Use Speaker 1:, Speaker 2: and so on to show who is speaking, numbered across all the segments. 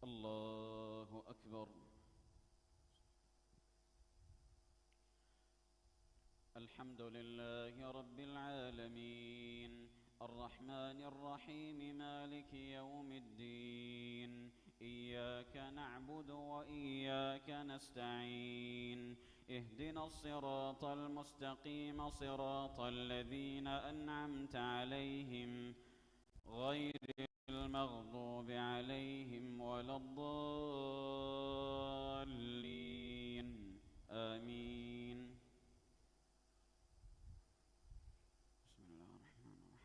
Speaker 1: الله أكبر. الحمد لله رب العالمين الرحمن الرحيم مالك يوم الدين إياك نعبد وإياك نستعين اهدنا الصراط المستقيم صراط الذين أنعمت عليهم غير المغضوب عليهم ولا الضالين آمين. بسم الله الرحمن الرحيم.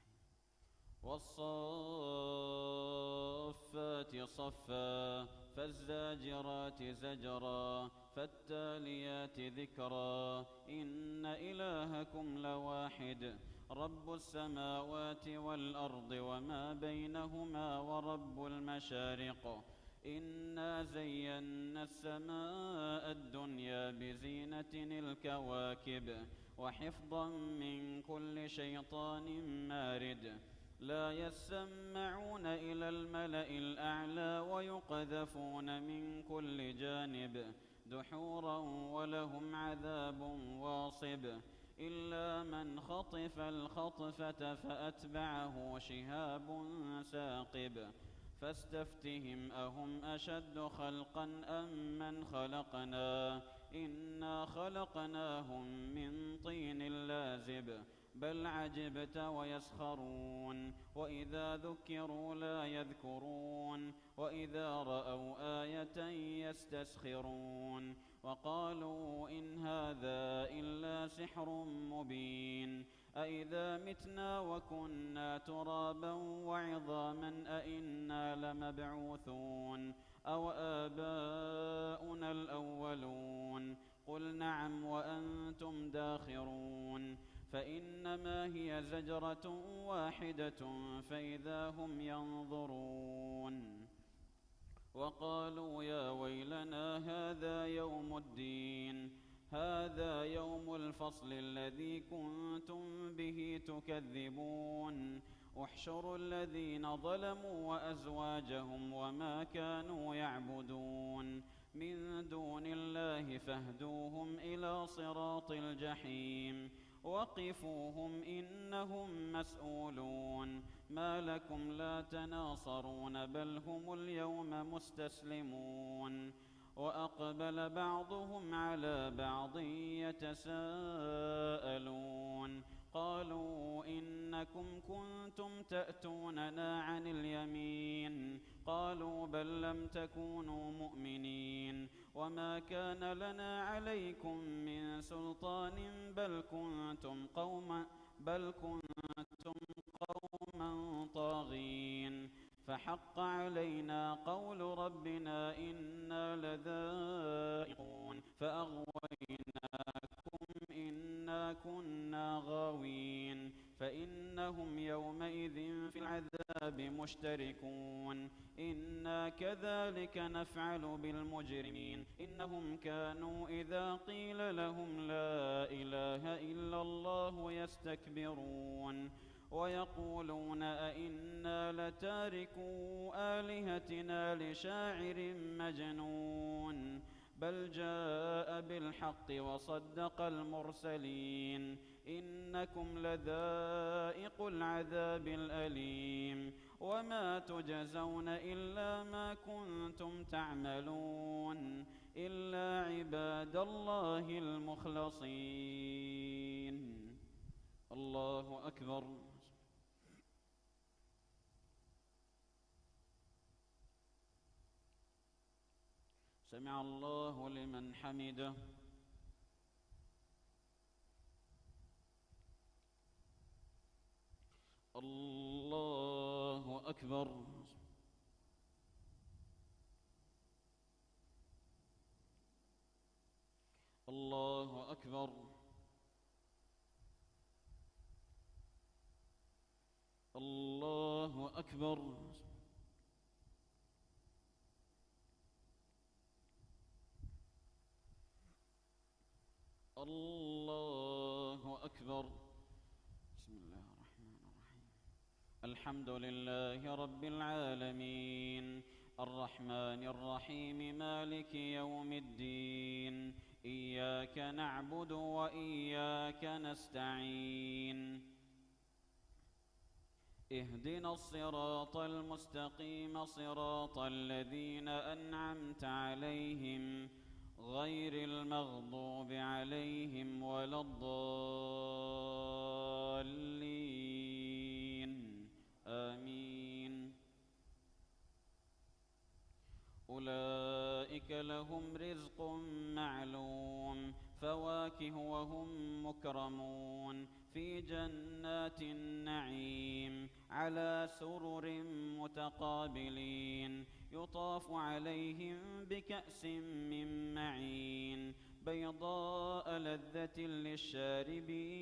Speaker 1: والصافات صفا فالزاجرات زجرا فالتاليات ذكرا إن إلهكم لواحد رب السماوات والأرض وما بينهما ورب المشارق إنا زينا السماء الدنيا بزينة الكواكب وحفظا من كل شيطان مارد لا يسمعون إلى الملأ الأعلى ويقذفون من كل جانب دحورا ولهم عذاب واصب إلا من خطف الخطفة فأتبعه شهاب ثاقب فاستفتهم أهم أشد خلقا أم من خلقنا إنا خلقناهم من طين لازب بل عجبت ويسخرون وإذا ذكروا لا يذكرون وإذا رأوا آية يستسخرون وقالوا إن هذا إلا سحر مبين أإذا متنا وكنا ترابا وعظاما أإنا لمبعوثون أو آباؤنا الأولون قل نعم وأنتم داخرون فإنما هي زجرة واحدة فإذا هم ينظرون وقالوا يا ويلنا هذا يوم الدين هذا يوم الفصل الذي كنتم به تكذبون احشروا الذين ظلموا وأزواجهم وما كانوا يعبدون من دون الله فاهدوهم إلى صراط الجحيم وقفوهم إنهم مسؤولون ما لكم لا تناصرون بل هم اليوم مستسلمون وأقبل بعضهم على بعض يتساءلون قالوا إنكم كنتم تأتوننا عن اليمين قالوا بل لم تكونوا مؤمنين وما كان لنا عليكم من سلطان بل كنتم قوما طاغين فحق علينا قول ربنا إنا لذائقون فأغويناكم إنا كنا غاوين فإنهم يومئذ في العذاب مشتركون إنا كذلك نفعل بالمجرمين إنهم كانوا إذا قيل لهم لا إله إلا الله يستكبرون ويقولون أئنا لتاركو آلهتنا لشاعر مجنون بل جاء بالحق وصدق المرسلين إنكم لذائق العذاب الأليم وما تجزون إلا ما كنتم تعملون إلا عباد الله المخلصين. الله أكبر. سمع الله لمن حمده. الله أكبر. الله أكبر. الله أكبر. الله أكبر. بسم الله الرحمن الرحيم. الحمد لله رب العالمين الرحمن الرحيم مالك يوم الدين إياك نعبد وإياك نستعين اهدنا الصراط المستقيم صراط الذين أنعمت عليهم غير المغضوب عليهم ولا الضالين آمين أولئك لهم رزق معلوم فواكه وهم مكرمون في جنات النعيم على سرر متقابلين يطاف عليهم بكأس من معين بيضاء لذة للشاربين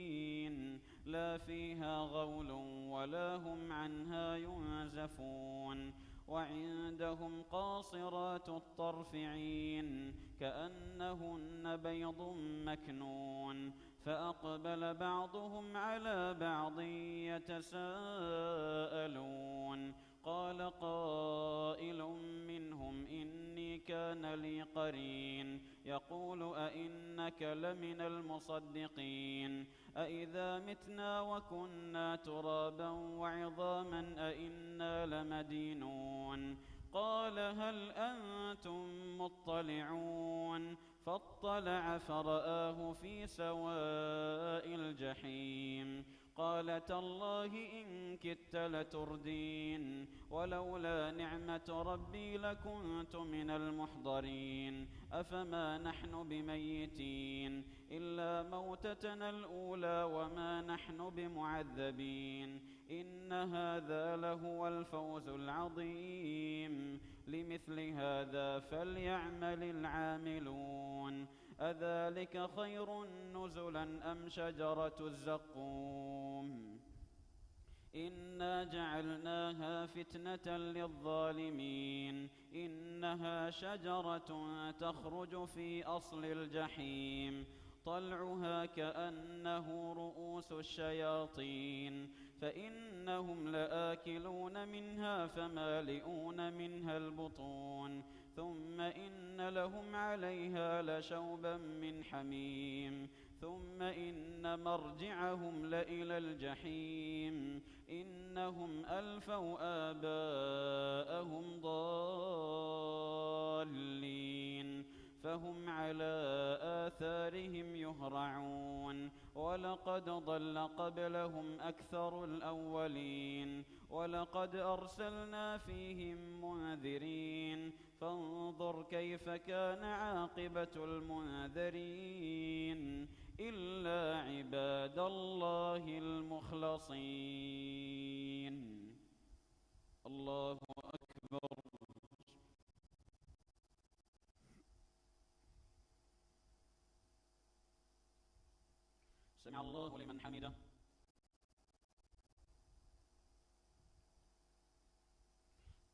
Speaker 1: لا فيها غول ولا هم عنها ينزفون وعندهم قاصرات الطرف عين كأنهن بيض مكنون فأقبل بعضهم على بعض يتساءلون قال قائل منهم إني كان لي قرين يقول أئنك لمن المصدقين أئذا متنا وكنا ترابا وعظاما أئنا لمدينون قال هل أنتم مطلعون فاطلع فرآه في سواء الجحيم قال تالله إن كدت لتردين ولولا نعمة ربي لكنت من المحضرين أفما نحن بميتين إلا موتتنا الأولى وما نحن بمعذبين إن هذا لهو الفوز العظيم لمثل هذا فليعمل العاملون أذلك خير نزلا أم شجرة الزقوم إنا جعلناها فتنة للظالمين إنها شجرة تخرج في أصل الجحيم طلعها كأنه رؤوس الشياطين فإنهم لآكلون منها فمالئون منها البطون ثم إن لهم عليها لشوبا من حميم ثم إن مرجعهم لإلى الجحيم إنهم ألفوا آباءهم ضالين فهم على آثارهم يهرعون ولقد ضل قبلهم أكثر الأولين ولقد أرسلنا فيهم منذرين فانظر كيف كان عاقبة المنذرين إلا عباد الله المخلصين الله أكبر سمع الله لمن حمده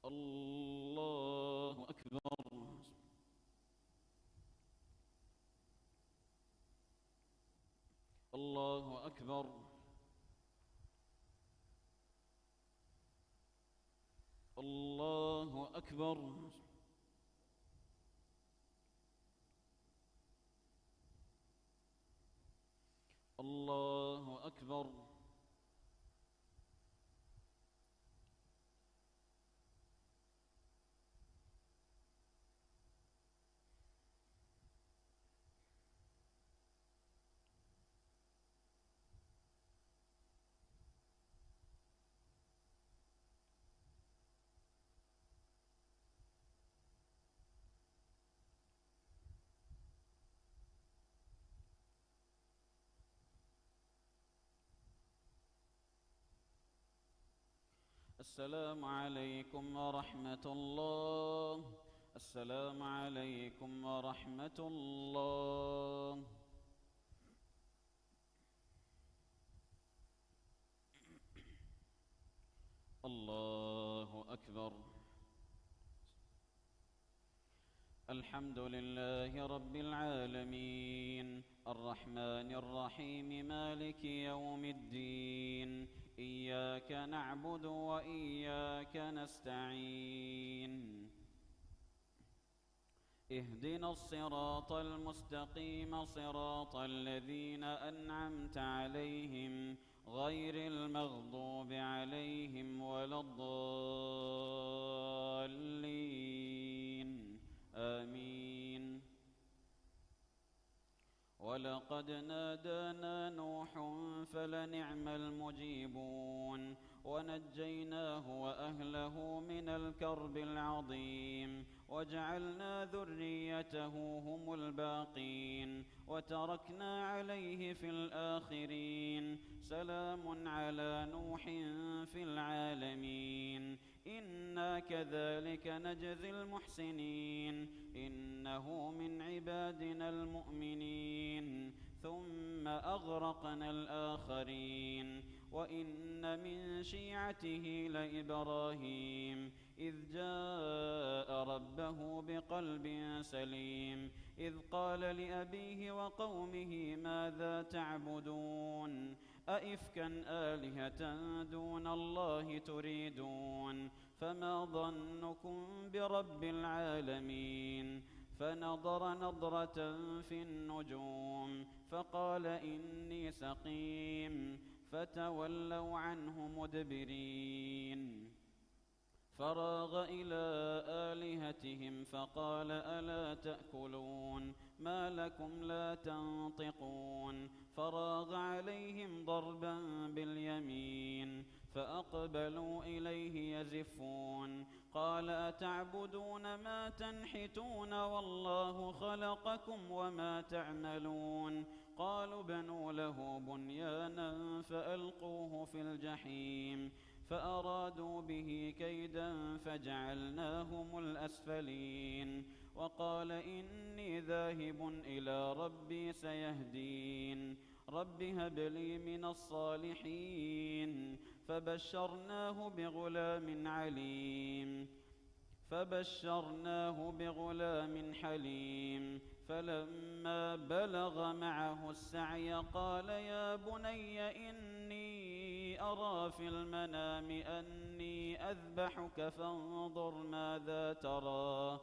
Speaker 1: الله أكبر الله أكبر الله أكبر الله أكبر السلام عليكم ورحمة الله السلام عليكم ورحمة الله الله أكبر الحمد لله رب العالمين الرحمن الرحيم مالك يوم الدين إياك نعبد وإياك نستعين اهدنا الصراط المستقيم صراط الذين أنعمت عليهم غير المغضوب عليهم ولا الضالين آمين. ولقد نادانا نوح فلنعم المجيبون ونجيناه وأهله من الكرب العظيم وجعلنا ذريته هم الباقين وتركنا عليه في الآخرين. سلام على نوح في العالمين إنا كذلك نجزي المحسنين إنه من عبادنا المؤمنين. ثم أغرقنا الآخرين وإن من شيعته لإبراهيم إذ جاء ربه بقلب سليم إذ قال لأبيه وقومه ماذا تعبدون أئفكا آلهة دون الله تريدون فما ظنكم برب العالمين. فنظر نظرة في النجوم فقال إني سقيم فتولوا عنه مدبرين. فراغ إلى آلهتهم فقال ألا تأكلون ما لكم لا تنطقون. فراغ عليهم ضربا باليمين فأقبلوا إليه يزفون. قال أتعبدون ما تنحتون والله خلقكم وما تعملون. قالوا بنوا له بنيانا فألقوه في الجحيم فأرادوا به كيدا فجعلناهم الأسفلين. وقال إني ذاهب إلى ربي سيهدين. رب هب لي من الصالحين. فبشرناه بغلام حليم. فلما بلغ معه السعي قال يا بني إني أرى في المنام أني أذبحك فانظر ماذا ترى.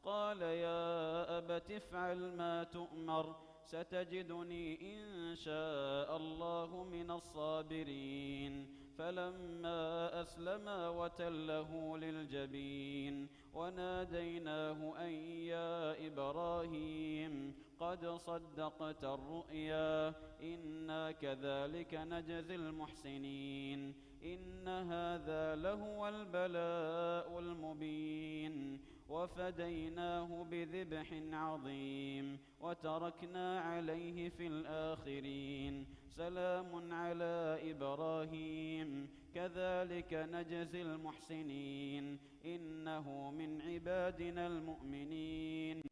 Speaker 1: قال يا أبت افعل ما تؤمر ستجدني إن شاء الله من الصابرين. فلما أسلما وتله للجبين وناديناه أن يا إبراهيم قد صدقت الرؤيا إنا كذلك نجزي المحسنين. إن هذا لهو البلاء المبين. وفديناه بذبح عظيم وتركنا عليه في الآخرين. سلام على إبراهيم كذلك نجزي المحسنين إنه من عبادنا المؤمنين.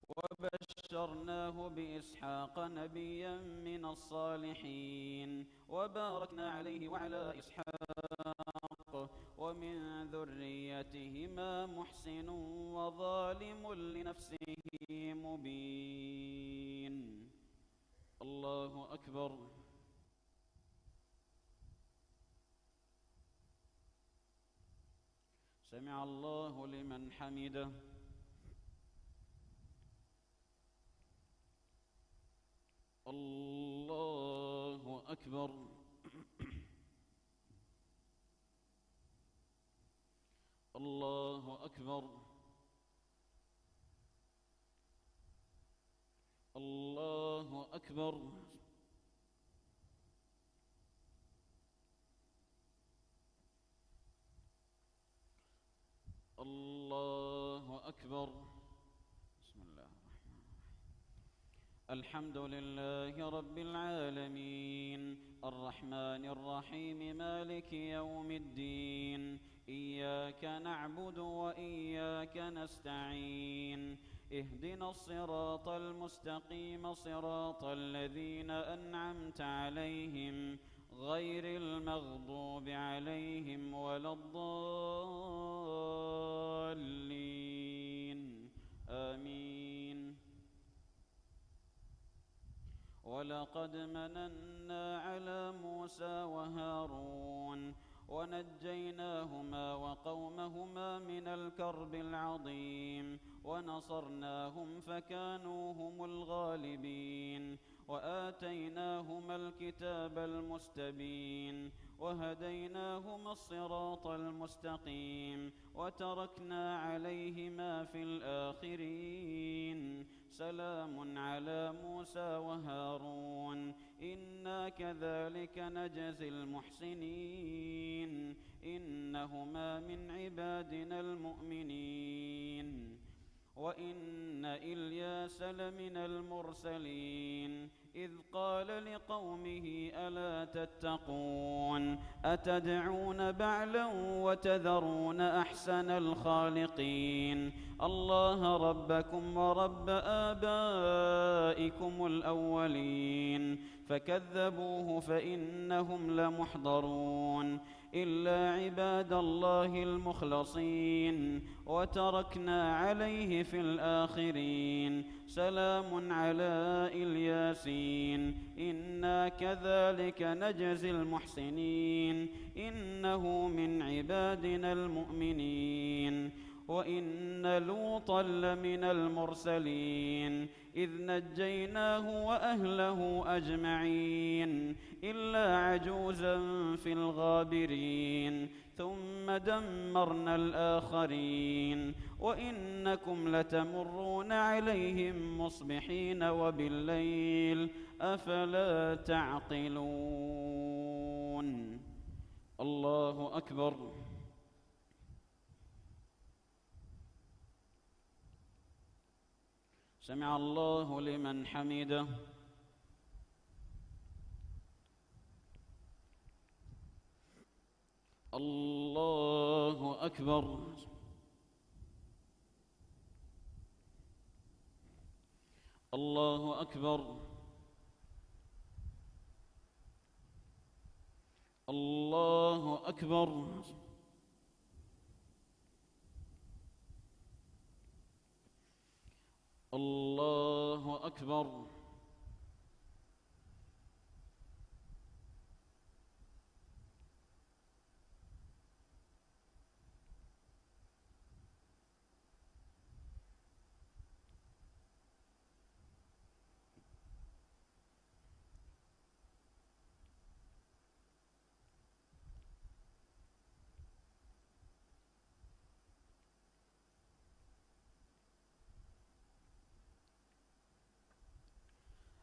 Speaker 1: وبشرناه بإسحاق نبيا من الصالحين وباركنا عليه وعلى إسحاق ومن ذريتهما محسن وظالم لنفسه مبين. الله أكبر. سمع الله لمن حمده. الله أكبر. الله أكبر. الله أكبر. الله أكبر. بسم الله الرحمن الرحيم. الحمد لله رب العالمين الرحمن الرحيم مالك يوم الدين إياك نعبد وإياك نستعين اهدنا الصراط المستقيم صراط الذين أنعمت عليهم غير المغضوب عليهم ولا الضالين آمين. ولقد مننا على موسى وهارون ونجيناهما وقومهما من الكرب العظيم ونصرناهم فكانوا هم الغالبين وآتيناهما الكتاب المستبين وهديناهما الصراط المستقيم وتركنا عليهما في الآخرين سلام على موسى وهارون إنا كذلك نجزي المحسنين إنهما من عبادنا المؤمنين وإن إلياس لمن المرسلين إذ قال لقومه ألا تتقون أتدعون بعلا وتذرون أحسن الخالقين الله ربكم ورب آبائكم الأولين فكذبوه فإنهم لمحضرون إلا عباد الله المخلصين وتركنا عليه في الآخرين سلام على الياسين إنا كذلك نجزي المحسنين إنه من عبادنا المؤمنين وإن لوطا لمن المرسلين إذ نجيناه وأهله أجمعين إلا عجوزا في الغابرين ثم دمرنا الآخرين وإنكم لتمرون عليهم مصبحين وبالليل أفلا تعقلون الله أكبر سمع الله لمن حمده الله أكبر الله أكبر الله أكبر الله أكبر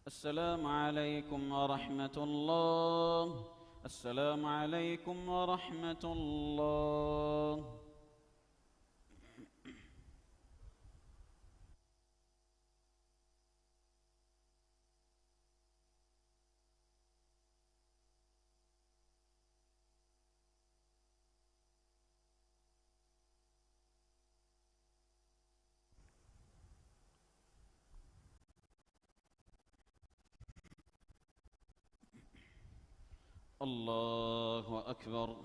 Speaker 1: السلام عليكم ورحمة الله السلام عليكم ورحمة الله الله أكبر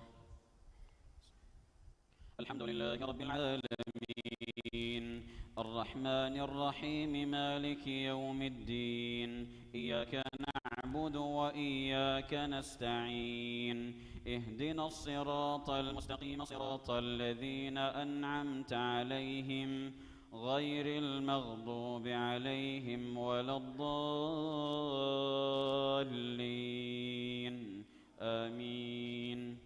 Speaker 1: الحمد لله رب العالمين الرحمن الرحيم مالك يوم الدين إياك نعبد وإياك نستعين اهدنا الصراط المستقيم صراط الذين أنعمت عليهم غير المغضوب عليهم ولا الضالين آمين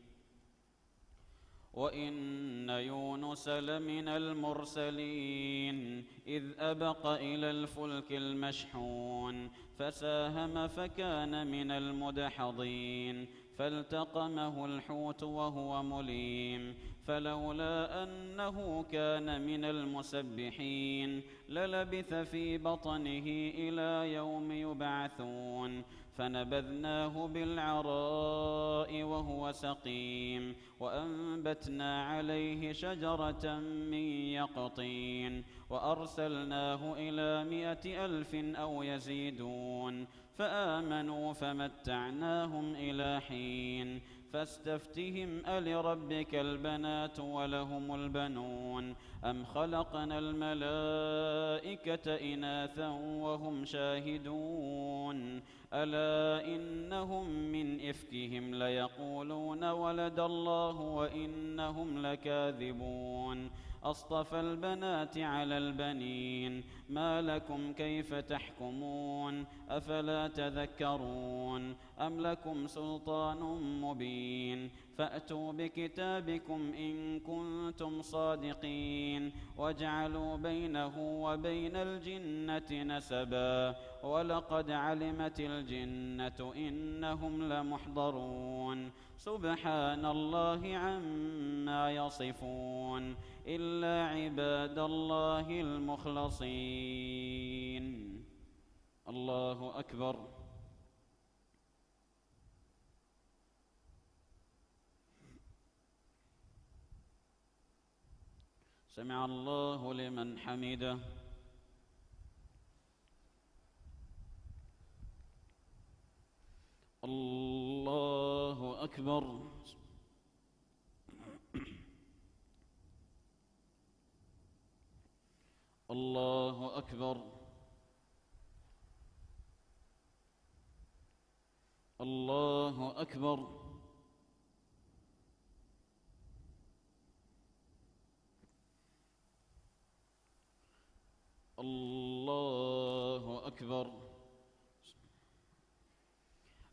Speaker 1: وإن يونس لمن المرسلين إذ أبق إلى الفلك المشحون فساهم فكان من المدحضين فالتقمه الحوت وهو مليم فلولا أنه كان من المسبحين للبث في بطنه إلى يوم يبعثون فنبذناه بالعراء وهو سقيم وأنبتنا عليه شجرة من يقطين وأرسلناه إلى 100,000 أو يزيدون فآمنوا فمتعناهم إلى حين فاستفتهم ألربك البنات ولهم البنون أم خلقنا الملائكة إناثا وهم شاهدون يعلمون ألا إنهم من إفكهم ليقولون ولد الله وإنهم لكاذبون أصطفى البنات على البنين ما لكم كيف تحكمون أفلا تذكرون أم لكم سلطان مبين فأتوا بكتابكم إن كنتم صادقين واجعلوا بينه وبين الجنة نسبا ولقد علمت الجنة إنهم لمحضرون سبحان الله عما يصفون إلا عباد الله المخلصين. الله أكبر. سمع الله لمن حمده. الله أكبر. الله أكبر. الله أكبر. الله أكبر.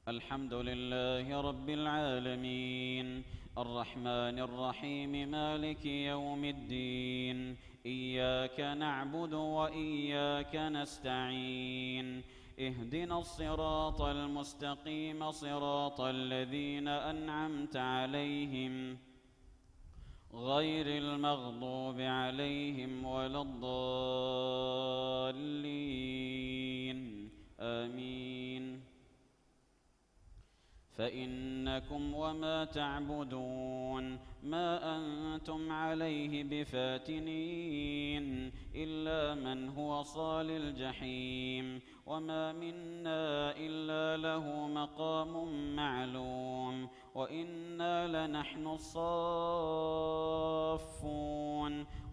Speaker 1: الحمد لله رب العالمين الرحمن الرحيم مالك يوم الدين إياك نعبد وإياك نستعين اهدنا الصراط المستقيم صراط الذين أنعمت عليهم غير المغضوب عليهم ولا الضالين آمين. فإنكم وما تعبدون ما أنتم عليه بفاتنين إلا من هو صال الجحيم وما منا إلا له مقام معلوم وإنا لنحن الصافون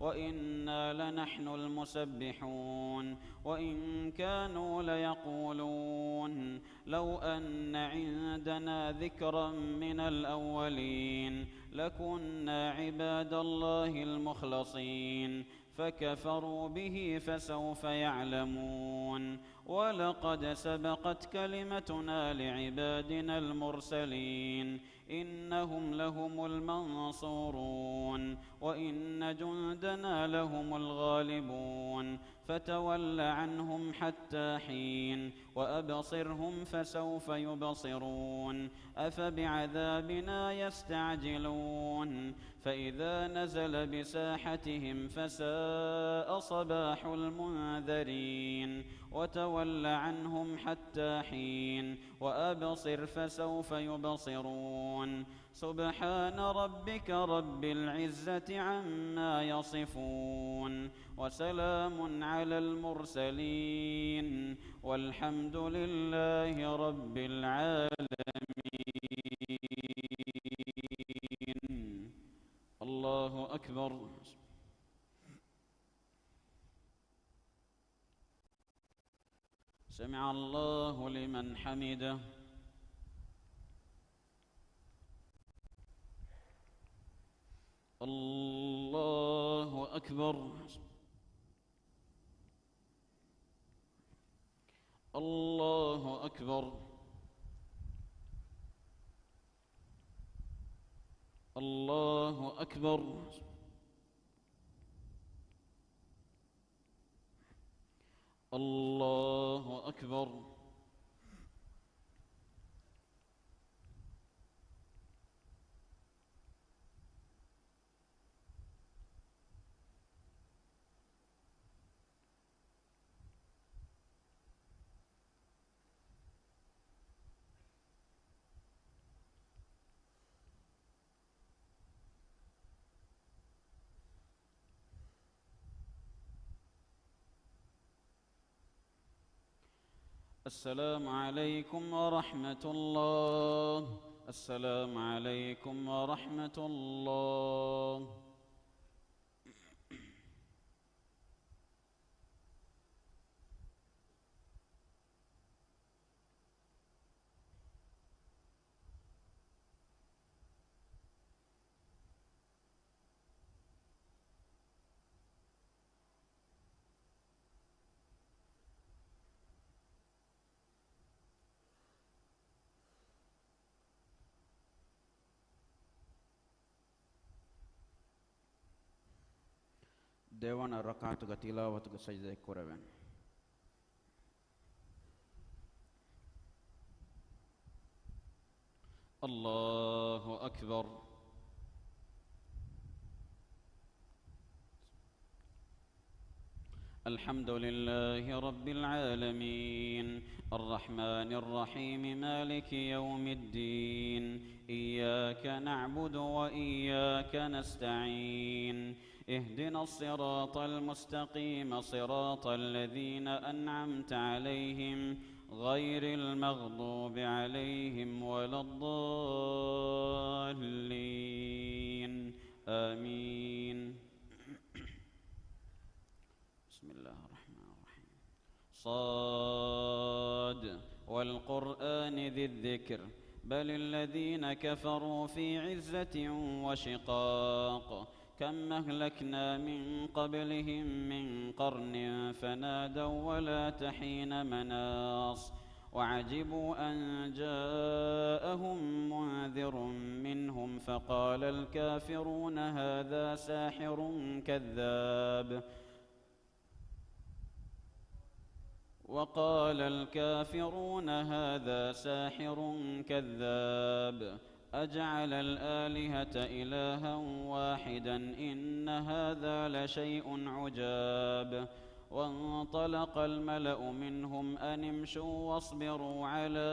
Speaker 1: وإنا لنحن المسبحون وإن كانوا ليقولون لو أن عندنا ذكرا من الأولين لكنا عباد الله المخلصين فكفروا به فسوف يعلمون ولقد سبقت كلمتنا لعبادنا المرسلين إنهم لهم المنصورون وإن جندنا لهم الغالبون فتول عنهم حتى حين وأبصرهم فسوف يبصرون أفبعذابنا يستعجلون فإذا نزل بساحتهم فساء صباح المنذرين وتول عنهم حتى حين وأبصر فسوف يبصرون سبحان ربك رب العزة عما يصفون وسلام على المرسلين والحمد لله رب العالمين. الله أكبر. سمع الله لمن حمده. الله أكبر. الله أكبر. الله أكبر. الله أكبر. السلام عليكم ورحمة الله. السلام عليكم ورحمة الله. ದೇವನ ರಕಾತುಗ ತಿಲಾವತುಗ ಸಜ್ದೆ ಕೊರವೆನ್. ಅಲ್ಲಾಹು ಅಕ್ಬರ್. الحمد لله رب العالمين الرحمن الرحيم مالك يوم الدين إياك نعبد وإياك نستعين اهدنا الصراط المستقيم صراط الذين أنعمت عليهم غير المغضوب عليهم ولا الضالين آمين. بسم الله الرحمن الرحيم. صاد والقرآن ذي الذكر بل الذين كفروا في عزة وشقاق كم أهلكنا من قبلهم من قرن فنادوا ولا تحين مناص وعجبوا أن جاءهم منذر منهم فقال الكافرون هذا ساحر كذاب وقال الكافرون هذا ساحر كذاب أجعل الآلهة إلها واحدا إن هذا لشيء عجاب وانطلق الملأ منهم أن امشوا واصبروا على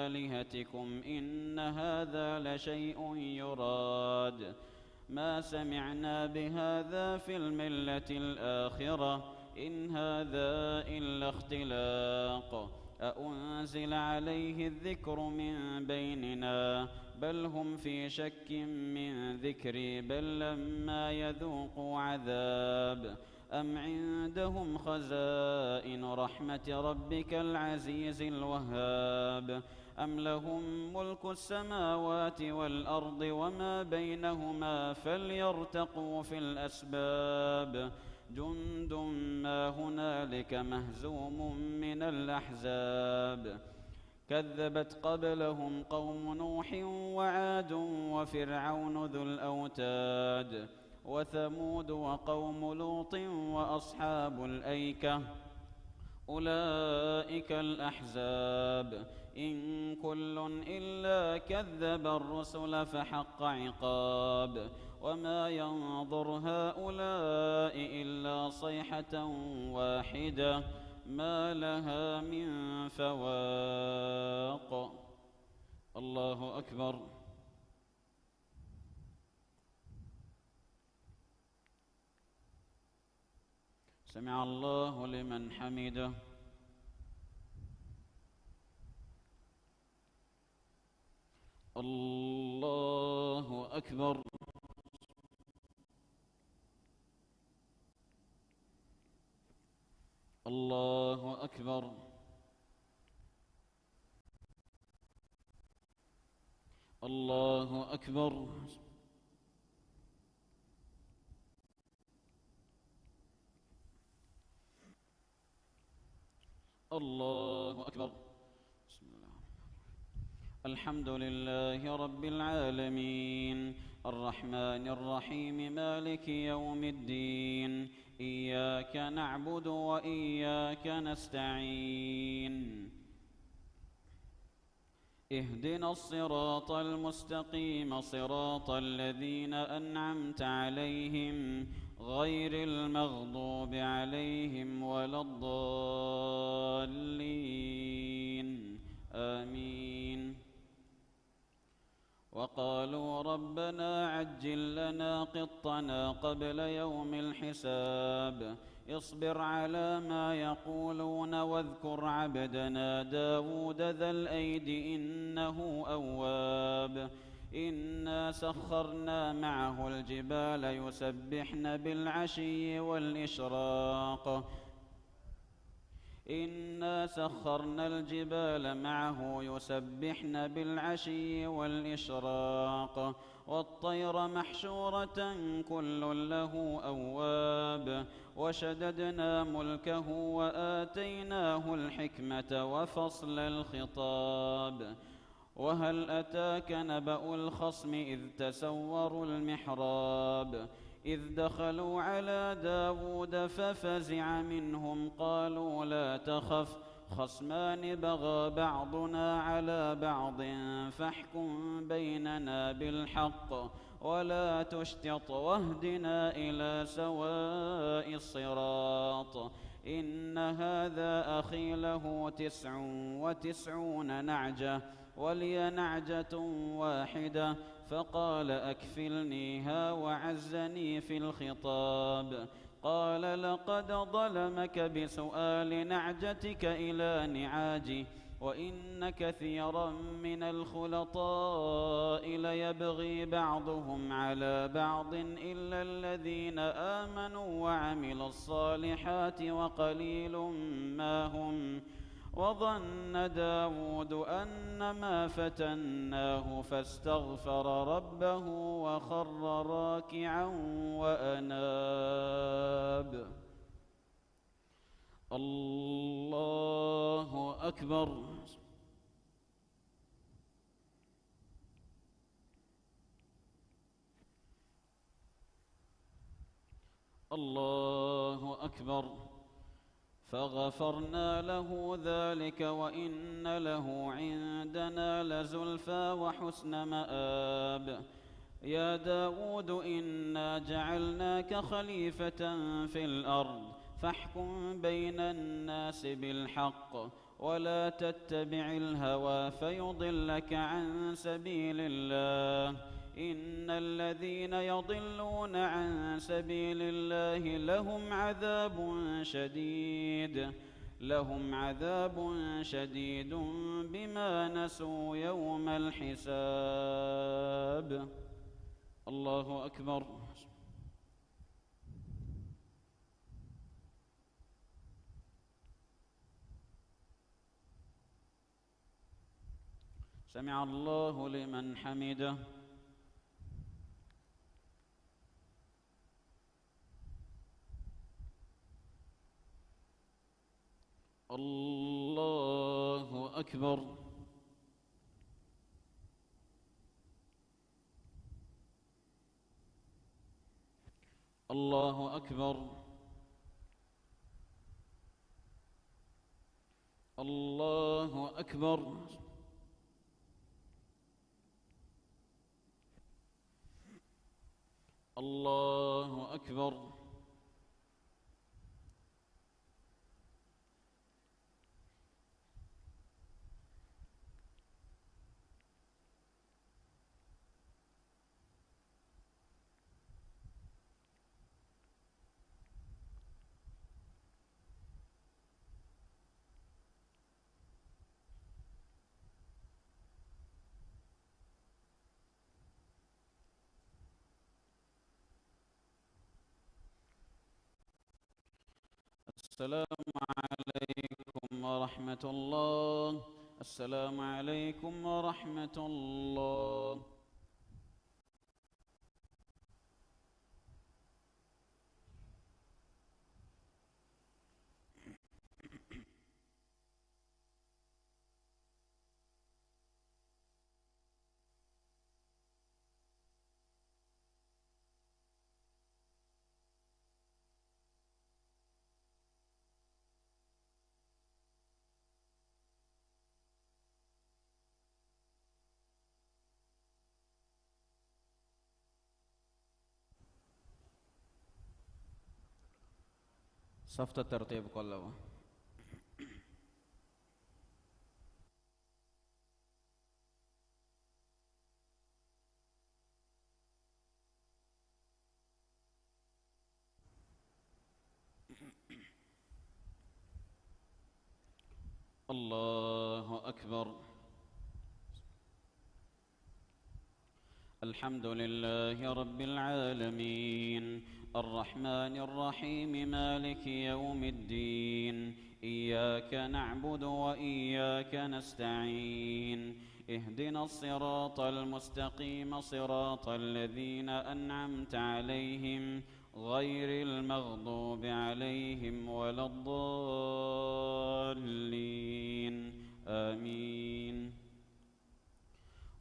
Speaker 1: آلهتكم إن هذا لشيء يراد ما سمعنا بهذا في الملة الآخرة إن هذا إلا اختلاق أأنزل عليه الذكر من بيننا بل هم في شك من ذكري بل لما يذوقوا عذاب أم عندهم خزائن رحمة ربك العزيز الوهاب أم لهم ملك السماوات والأرض وما بينهما فليرتقوا في الأسباب جند ما هنالك مهزوم من الأحزاب كذبت قبلهم قوم نوح وعاد وفرعون ذو الأوتاد وثمود وقوم لوط وأصحاب الأيكة أولئك الأحزاب إن كل إلا كذب الرسل فحق عقاب وما ينظر هؤلاء إلا صيحة واحدة ما لها من فواق. الله أكبر. سمع الله لمن حمده. الله أكبر. الله أكبر. الله أكبر. الله أكبر. بسم الله. الحمد لله رب العالمين الرحمن الرحيم مالك يوم الدين إياك نعبد وإياك نستعين اهدنا الصراط المستقيم صراط الذين أنعمت عليهم غير المغضوب عليهم ولا الضالين آمين. وقالوا ربنا عجل لنا قطنا قبل يوم الحساب اصبر على ما يقولون واذكر عبدنا داود ذا الأيد إنه أواب إنا سخرنا معه الجبال يسبحن بالعشي والإشراق إنا سخرنا الجبال معه يسبحن بالعشي والإشراق والطير محشورة كل له أواب وشددنا ملكه وآتيناه الحكمة وفصل الخطاب وهل أتاك نبأ الخصم إذ تسوروا المحراب إذ دخلوا على داود ففزع منهم قالوا لا تخف خصمان بغى بعضنا على بعض فاحكم بيننا بالحق ولا تشطط واهدنا إلى سواء الصراط إن هذا أخي له 99 نعجة ولي نعجة واحدة فقال أكفلنيها وعزني في الخطاب. قال لقد ظلمك بسؤال نعجتك إلى نعاجه وإن كثيرا من الخلطاء ليبغي بعضهم على بعض إلا الذين آمنوا وعملوا الصالحات وقليل ما هم. وظن داود أنما فتناه فاستغفر ربه وخر راكعا وأناب. الله أكبر. الله أكبر. فغفرنا له ذلك وإن له عندنا لزلفى وحسن مآب. يا داود إنا جعلناك خليفة في الأرض فاحكم بين الناس بالحق ولا تتبع الهوى فيضلك عن سبيل الله. إن الذين يضلون عن سبيل الله لهم عذاب شديد بما نسوا يوم الحساب. الله أكبر. سمع الله لمن حمده. الله أكبر. الله أكبر. الله أكبر. الله أكبر. السلام عليكم ورحمة الله. السلام عليكم ورحمة الله. صفت الترتيب كله. الله أكبر. الحمد لله رب العالمين الرحمن الرحيم مالك يوم الدين إياك نعبد وإياك نستعين اهدنا الصراط المستقيم صراط الذين أنعمت عليهم غير المغضوب عليهم ولا الضالين آمين.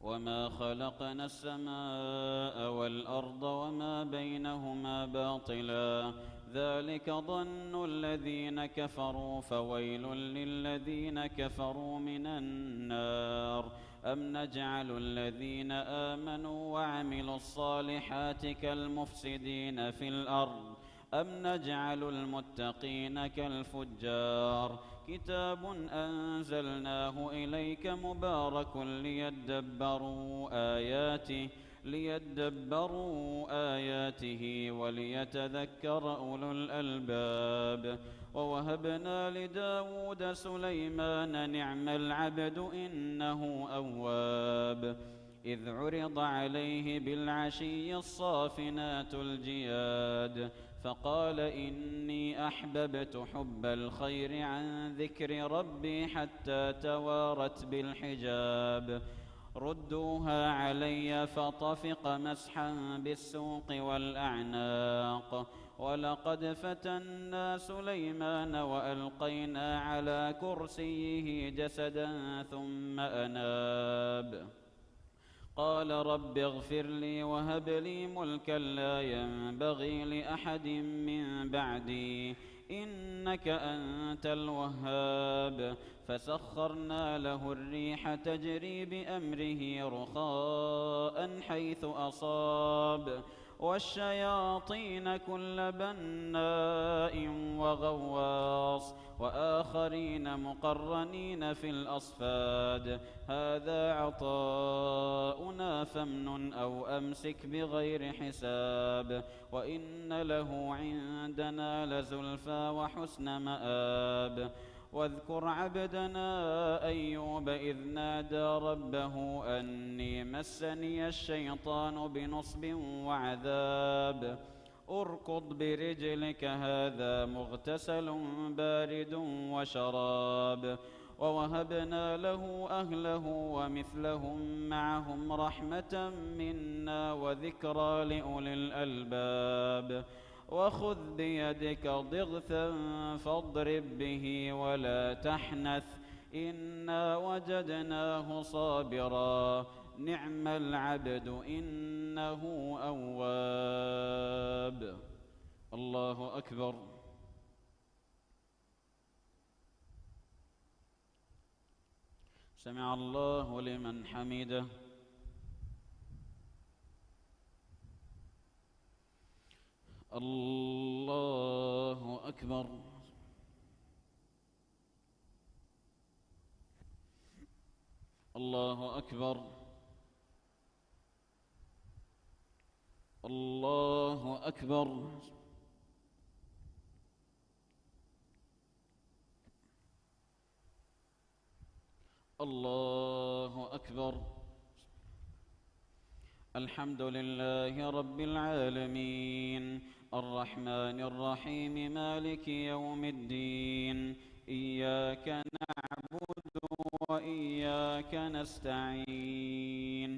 Speaker 1: ومن وما خلقنا السماء والأرض وما بينهما باطلا ذلك ظن الذين كفروا فويل للذين كفروا من النار أم نجعل الذين آمنوا وعملوا الصالحات كالمفسدين في الأرض أم نجعل المتقين كالفجار كتاب أنزلناه إليك مبارك ليدبروا آياته وليتذكر أولو الألباب ووهبنا لداود سليمان نعم العبد إنه أواب إذ عرض عليه بالعشي الصافنات الجياد فقال إني أحببت حب الخير عن ذكر ربي حتى توارت بالحجاب ردوها علي فطفق مسحا بالسوق والأعناق ولقد فتنا سليمان وألقينا على كرسيه جسدا ثم أناب قال رب اغفر لي وهب لي ملكا لا ينبغي لأحد من بعدي إنك أنت الوهاب فسخرنا له الريح تجري بأمره رخاء حيث أصاب والشياطين كل بناء وغواص وآخرين مقرنين في الأصفاد هذا عطاؤنا فامنن أو أمسك بغير حساب وإن له عندنا لزلفى وحسن مآب واذكر عبدنا أيوب إذ نادى ربه أني مسني الشيطان بنصب وعذاب اركض برجلك هذا مغتسل بارد وشراب ووهبنا له أهله ومثلهم معهم رحمة منا وذكرى لأولي الألباب وخذ بيدك ضغثا فاضرب به ولا تحنث إنا وجدناه صابرا نعم العبد إنه أواب الله أكبر سمع الله لمن حمده الله أكبر الله أكبر الله أكبر الله أكبر الحمد لله رب العالمين الرحمن الرحيم مالك يوم الدين إياك نعبد وإياك نستعين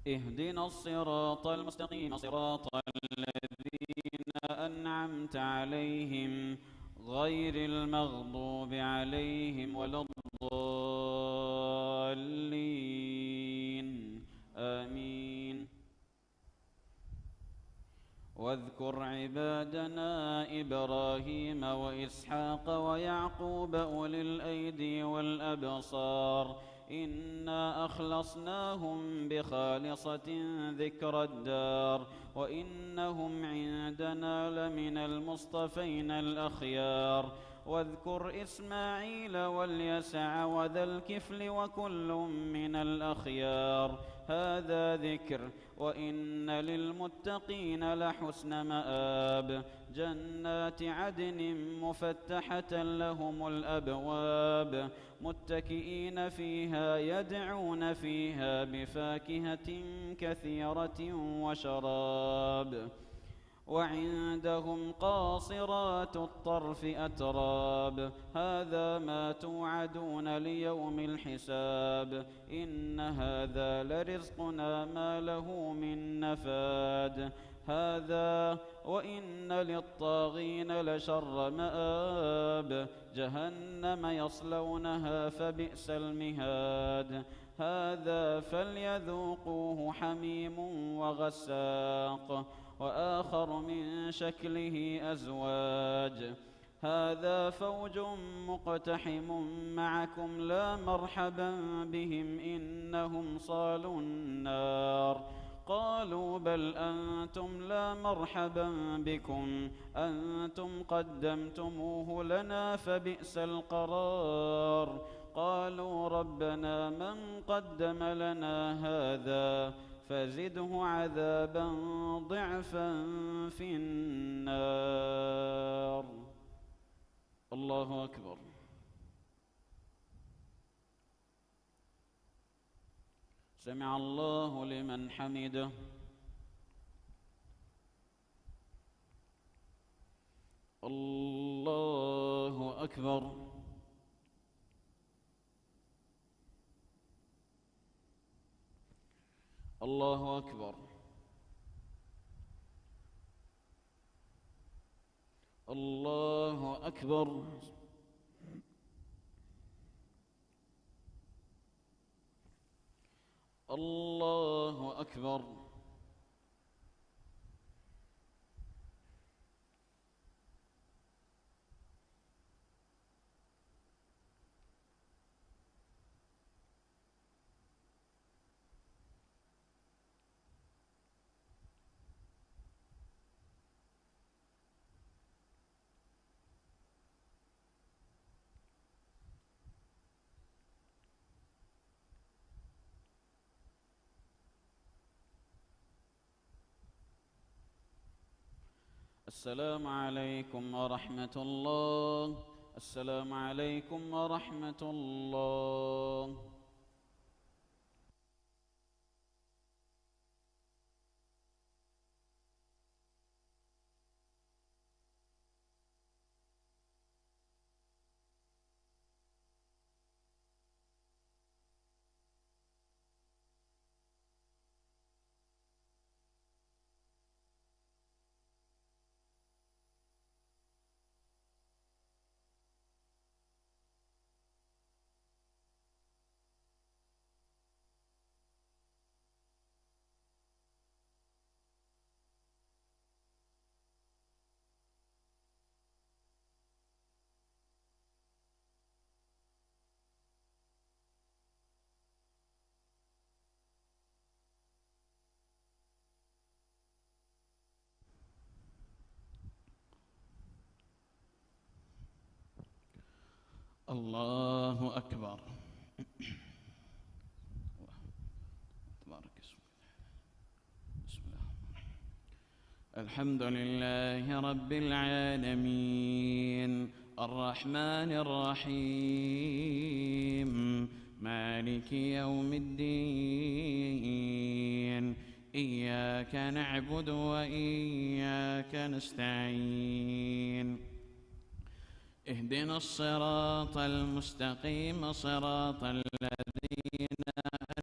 Speaker 1: اهدنا الصراط المستقيم صراط الذين أنعمت عليهم غير المغضوب عليهم ولا الضالين آمين واذكر عبادنا إبراهيم وإسحاق ويعقوب أولي الأيدي والأبصار إنا أخلصناهم بخالصة ذكر الدار وإنهم عندنا لمن المصطفين الأخيار واذكر إسماعيل واليسع وذا الكفل وكل من الأخيار هذا ذكر وإن للمتقين لحسن مآب جنات عدن مفتحة لهم الأبواب متكئين فيها يدعون فيها بفاكهة كثيرة وشراب وعندهم قاصرات الطرف أتراب هذا ما توعدون ليوم الحساب إن هذا لرزقنا ما له من نفاد هذا وإن للطاغين لشر مآب جهنم يصلونها فبئس المهاد هذا فليذوقوه حميم وغساق وآخر من شكله أزواج هذا فوج مقتحم معكم لا مرحبا بهم إنهم صالوا النار قالوا بل أنتم لا مرحبا بكم أنتم قدمتموه لنا فبئس القرار قالوا ربنا من قدم لنا هذا فزده عذابا ضعفا في النار. الله أكبر. سمع الله لمن حمده. الله أكبر. الله أكبر. الله أكبر. الله أكبر. السلام عليكم ورحمة الله. السلام عليكم ورحمة الله. الله أكبر. تبارك اسمك. بسم الله. الحمد لله رب العالمين الرحمن الرحيم مالك يوم الدين إياك نعبد وإياك نستعين اهدنا الصراط المستقيم صراط الذين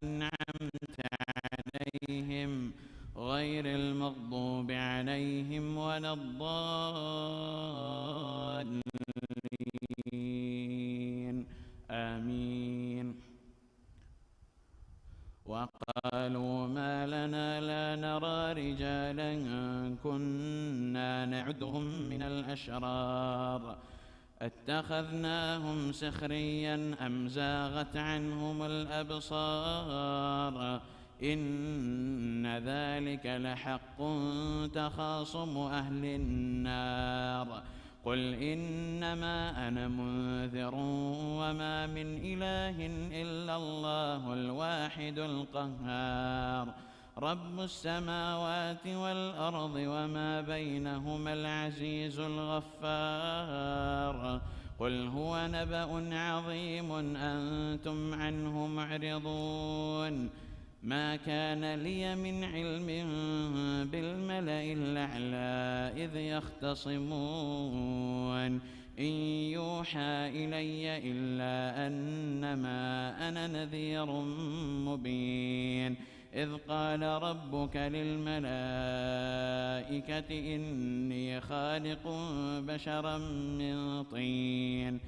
Speaker 1: أنعمت عليهم غير المغضوب عليهم ولا الضالين آمين. وقالوا ما لنا لا نرى رجالا كنا نعدهم من الأشرار اتخذناهم سخريا أم زاغت عنهم الأبصار إن ذلك لحق تخاصم أهل النار قل إنما أنا منذر وما من إله إلا الله الواحد القهار رب السماوات والأرض وما بينهما العزيز الغفار قل هو نبأ عظيم أنتم عنه معرضون ما كان لي من علم بالملأ الأعلى إذ يختصمون إن يوحى إلي إلا أنما أنا نذير مبين إذ قال ربك للملائكة إني خالق بشرا من طين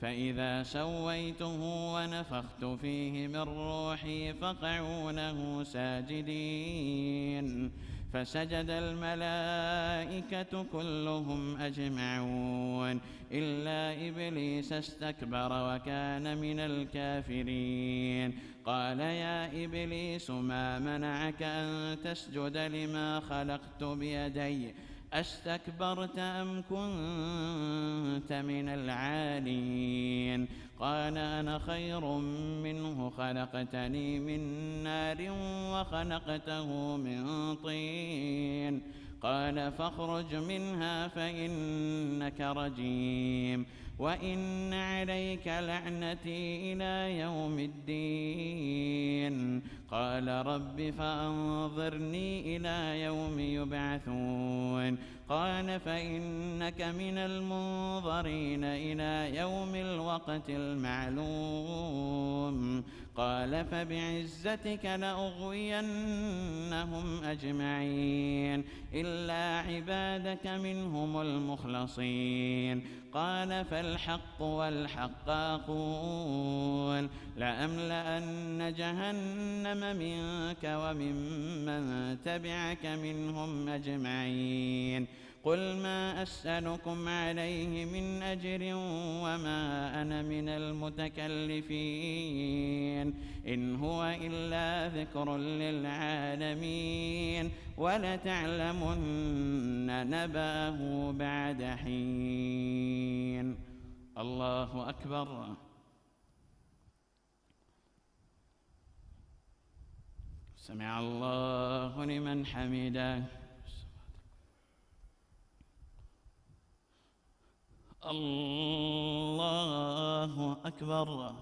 Speaker 1: فإذا سويته ونفخت فيه من روحي فقعوا له ساجدين فسجد الملائكة كلهم أجمعون إلا إبليس استكبر وكان من الكافرين قال يا إبليس ما منعك أن تسجد لما خلقت بيدي أستكبرت أم كنت من العالين قال أنا خير منه خلقتني من نار وخلقته من طين قال فاخرج منها فإنك رجيم وإن عليك لعنتي إلى يوم الدين قال رب فأنظرني إلى يوم يبعثون قال فإنك من المنظرين إلى يوم الوقت المعلوم قال فبعزتك لأغوينهم أجمعين إلا عبادك منهم المخلصين قال فالحق والحق أقول لأملأن جهنم منك وممن تبعك منهم أجمعين قل ما أسألكم عليه من أجر وما أنا من المتكلفين إن هو إلا ذكر للعالمين ولتعلمن نبأه بعد حين الله أكبر سمع الله لمن حمده الله أكبر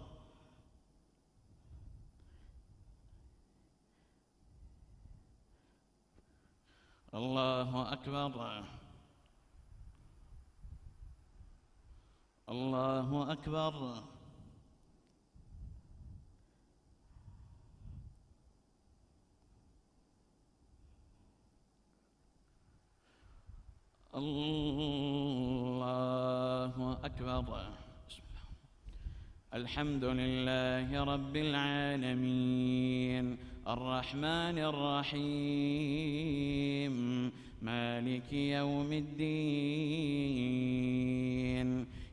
Speaker 1: الله أكبر الله أكبر الله أكبر الحمد لله رب العالمين الرحمن الرحيم مالك يوم الدين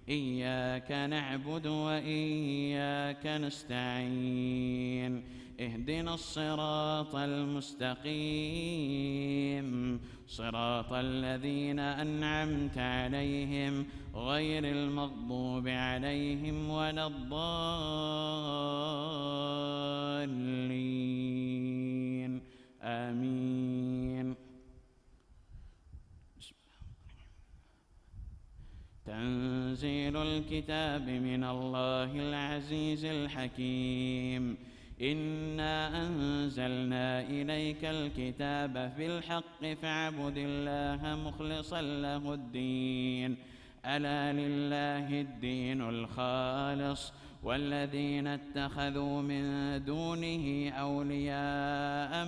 Speaker 1: إياك نعبد وإياك نستعين اهدنا الصراط المستقيم صراط الذين أنعمت عليهم غير المغضوب عليهم ولا الضالين آمين تنزيل الكتاب من الله العزيز الحكيم إنا أنزلنا إليك الكتاب في الحق فاعبد الله مخلصا له الدين ألا لله الدين الخالص والذين اتخذوا من دونه أولياء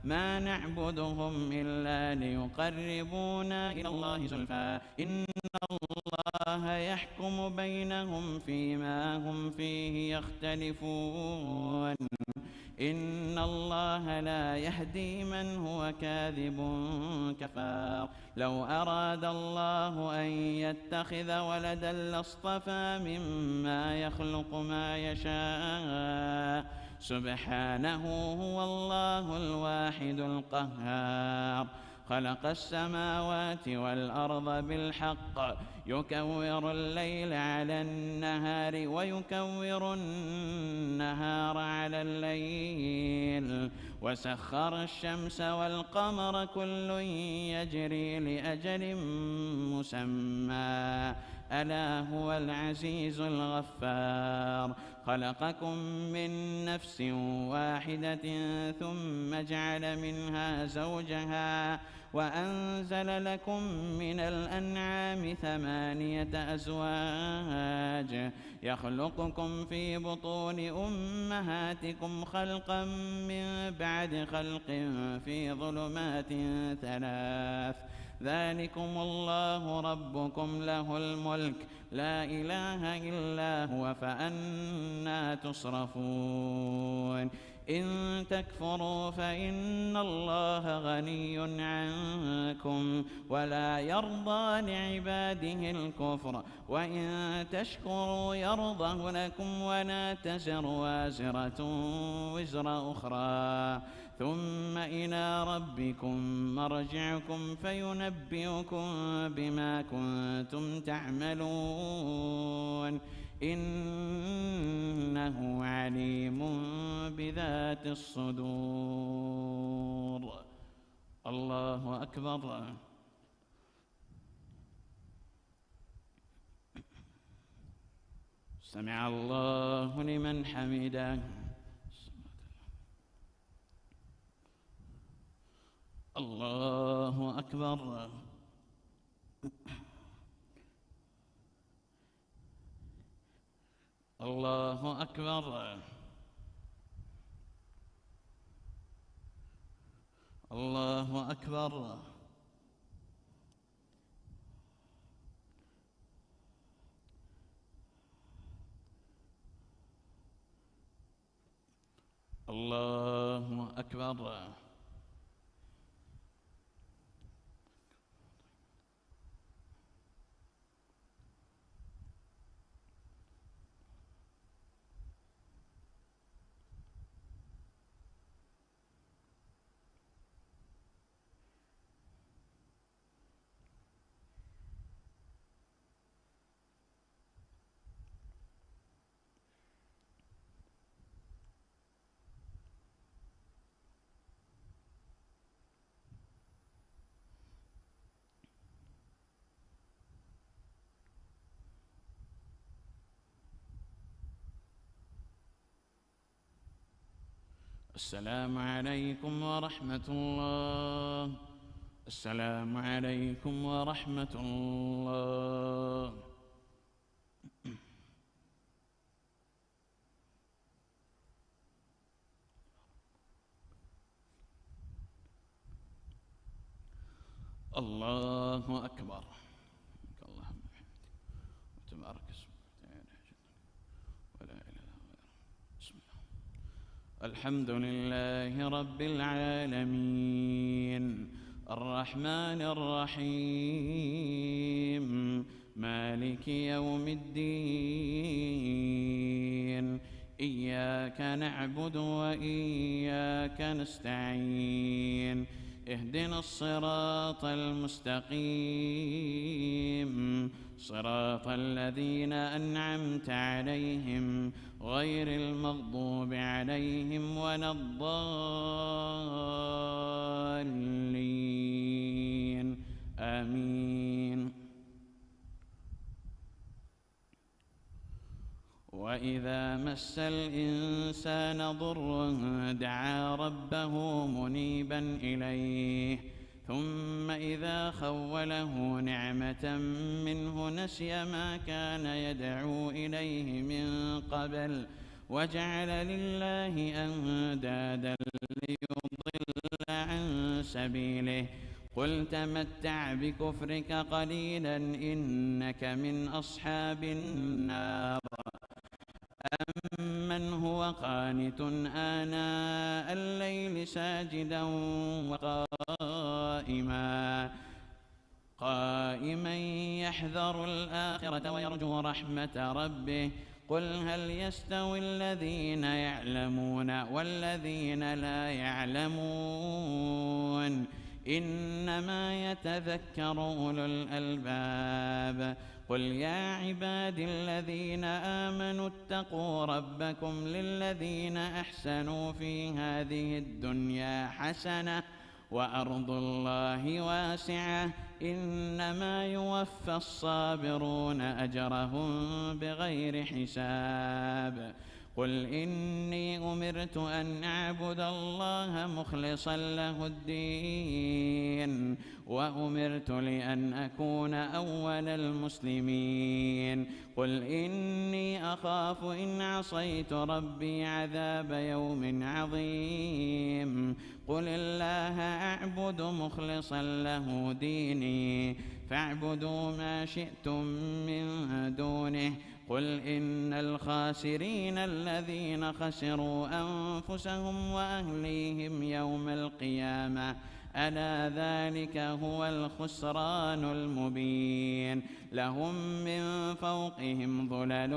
Speaker 1: ما نعبدهم إلا ليقربونا إلى الله زلفى إن الله يحكم بينهم فيما هم فيه يختلفون إن الله لا يهدي من هو كاذب كفار لو أراد الله أن يتخذ ولدا لاصطفى مما يخلق ما يشاء سبحانه هو الله الواحد القهار خلق السماوات والأرض بالحق يكور الليل على النهار ويكور النهار على الليل وسخر الشمس والقمر كل يجري لأجل مسمى ألا هو العزيز الغفار خلقكم من نفس واحدة ثم جعل منها زوجها وأنزل لكم من الأنعام 8 أزواج يخلقكم في بطون أمهاتكم خلقا من بعد خلق في ظلمات 3 ذلكم الله ربكم له الملك لا إله إلا هو فأنى تصرفون إن تكفروا فإن الله غني عنكم ولا يرضى لعباده الكفر وإن تشكروا يرضه لكم ولا تزر وازرة وزر أخرى ثم إلى ربكم مرجعكم فينبئكم بما كنتم تعملون إنه عليم بذات الصدور. الله أكبر. سمع الله لمن حمده. الله أكبر. الله أكبر. الله أكبر. الله أكبر. السلام عليكم ورحمة الله. السلام عليكم ورحمة الله. الله أكبر. اللهم وتبارك اسمك ولا إله غيره. بسم الله. الحمد لله رب العالمين الرحمن الرحيم مالك يوم الدين إياك نعبد وإياك نستعين اهدنا الصراط المستقيم صراط الذين أنعمت عليهم غير المغضوب عليهم ولا الضالين آمين. وإذا مس الإنسان ضر دعا ربه منيبا إليه ثم إذا خوله نعمة منه نسي ما كان يدعو إليه من قبل وجعل لله أندادا ليضل عن سبيله قل تمتع بكفرك قليلا إنك من أصحاب النار. أمن هو قانت آناء الليل ساجدا قائما يحذر الآخرة ويرجو رحمة ربه قل هل يستوي الذين يعلمون والذين لا يعلمون إنما يتذكر أولو الألباب. قل يا عبادي الذين آمنوا اتقوا ربكم للذين أحسنوا في هذه الدنيا حسنة وأرض الله واسعة إنما يوفى الصابرون أجرهم بغير حساب. قل إني أمرت أن أعبد الله مخلصا له الدين وأمرت لأن أكون أول المسلمين قل إني أخاف إن عصيت ربي عذاب يوم عظيم قل الله أعبد مخلصا له ديني فاعبدوا ما شئتم من دونه قل إن الخاسرين الذين خسروا أنفسهم وأهليهم يوم القيامة ألا ذلك هو الخسران المبين لهم من فوقهم ظلل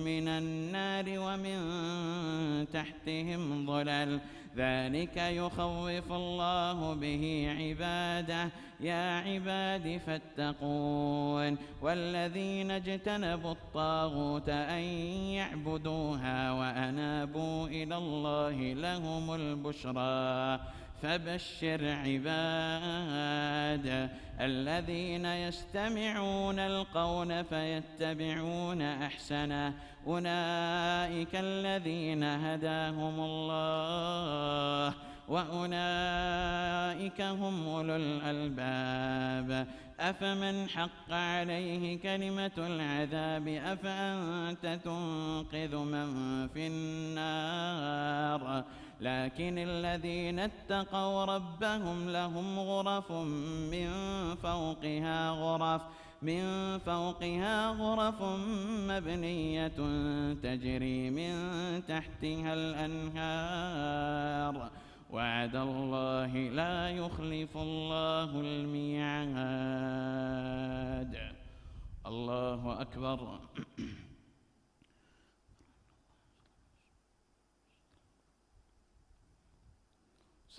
Speaker 1: من النار ومن تحتهم ظلل ذلك يخوف الله به عباده يا عباد فاتقون والذين اجتنبوا الطاغوت أن يعبدوها وأنابوا إلى الله لهم البشرى فبشر عباد الذين يستمعون القول فيتبعون أحسنه أولئك الذين هداهم الله وأولئك هم أولو الألباب أفمن حق عليه كلمة العذاب أفأنت تنقذ من في النار لكن الذين اتقوا ربهم لهم غرف من فوقها غرف مبنية تجري من تحتها الأنهار وعد الله لا يخلف الله الميعاد الله أكبر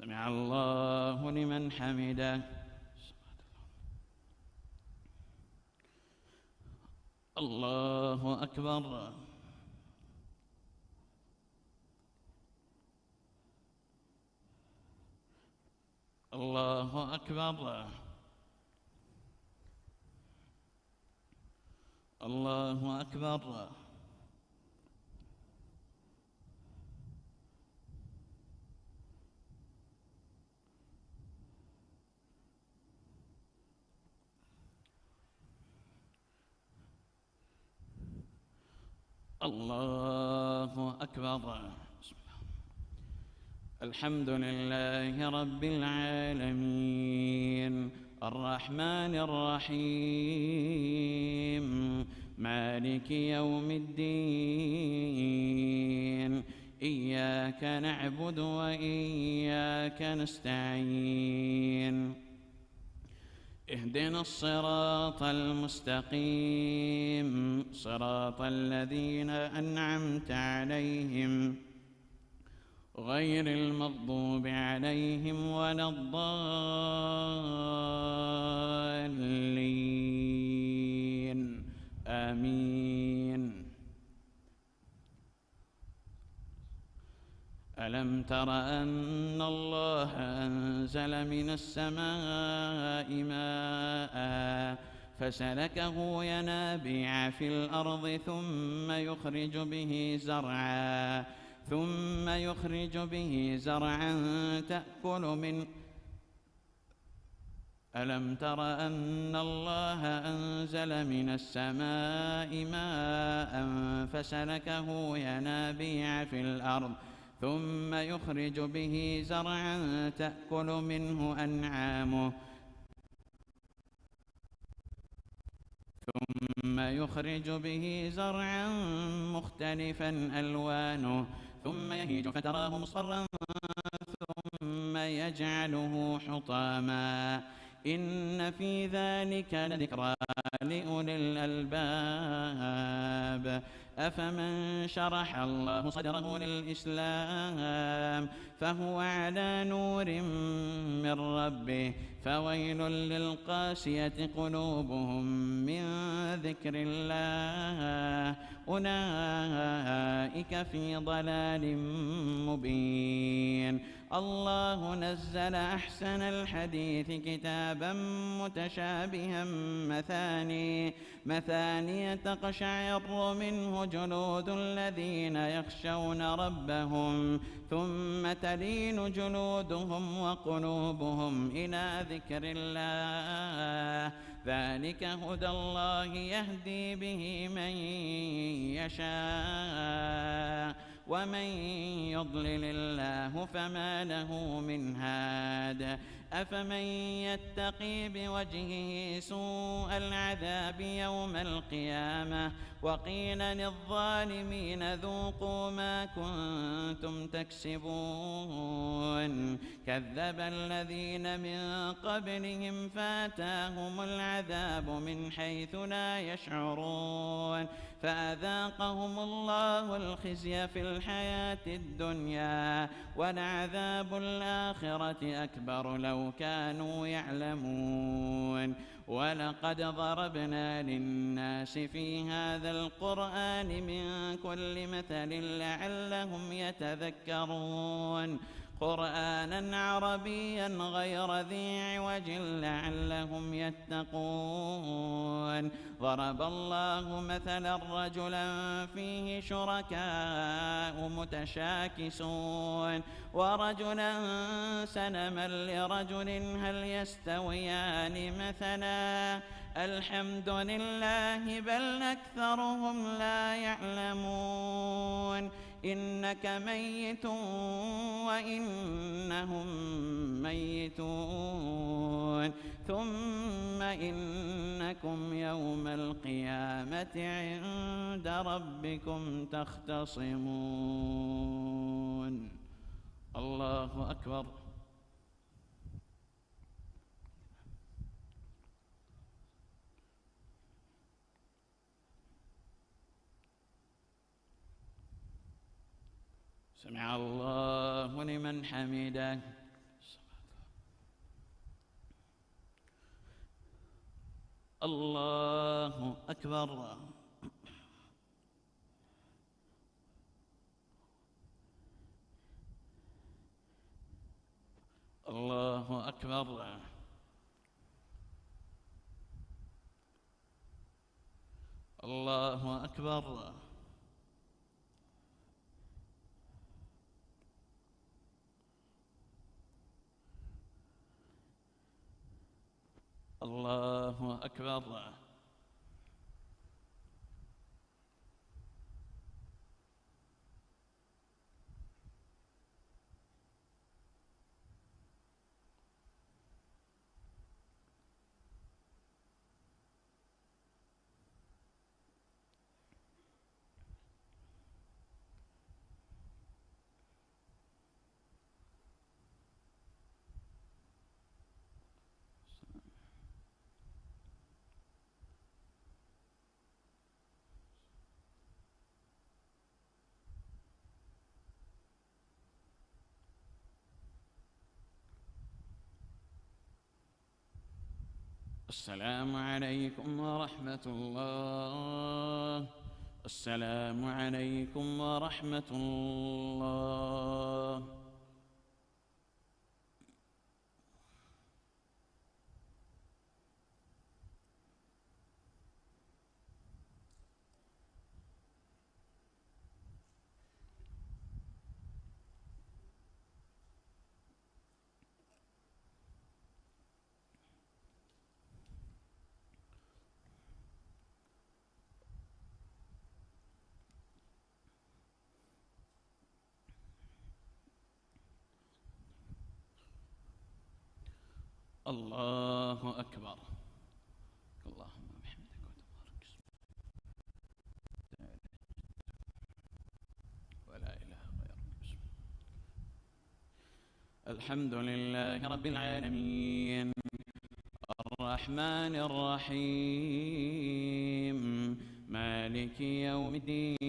Speaker 1: سمع الله لمن حمده الله أكبر الله أكبر الله أكبر الله أكبر الحمد لله رب العالمين الرحمن الرحيم مالك يوم الدين إياك نعبد وإياك نستعين اهدنا الصراط المستقيم صراط الذين أنعمت عليهم غير المغضوب عليهم ولا الضالين آمين ألم تر أن الله أنزل من السماء ماء فسلكه ينابيع في الأرض ثم يخرج به زرعا تأكل منه ألم تر أن الله أنزل من السماء ماء فسلكه ينابيع في الأرض ثم يخرج به زرعا تأكل منه أنعامه ثم يخرج به زرعا مختلفا ألوانه ثم يهيج فتراه مصفرا ثم يجعله حطاما إن في ذلك لذكرى لأولي الألباب أفمن شرح الله صدره للإسلام فهو على نور من ربه فويل للقاسية قلوبهم من ذكر الله أولئك في ضلال مبين الله نزل أحسن الحديث كتابا متشابها مثانية تقشعر منه جلود الذين يخشون ربهم ثم تلين جلودهم وقلوبهم إلى ذكر الله ذلك هدى الله يهدي به من يشاء ومن يضلل الله فما له من هاد أفمن يتقي بوجهه سوء العذاب يوم القيامة وقيل للظالمين ذوقوا ما كنتم تكسبون كذب الذين من قبلهم فاتاهم العذاب من حيث لا يشعرون فأذاقهم الله الخزي في الحياة الدنيا ولعذاب الآخرة أكبر لو كانوا يعلمون ولقد ضربنا للناس في هذا القرآن من كل مثل لعلهم يتذكرون قرآنا عربيا غير ذي عوج لعلهم يتقون ضرب الله مثلا رجلا فيه شركاء متشاكسون ورجلا سلما لرجل هل يستويان مثلا الحمد لله بل أكثرهم لا يعلمون إنك ميت وإنهم ميتون ثم إنكم يوم القيامة عند ربكم تختصمون الله أكبر سمع الله لمن حمده الله أكبر الله أكبر الله أكبر الله أكبر السلام عليكم ورحمة الله السلام عليكم ورحمة الله الله أكبر اللهم بحمدك وتبارك اسمك ولا إله غيرك الحمد لله رب العالمين الرحمن الرحيم مالك يوم الدين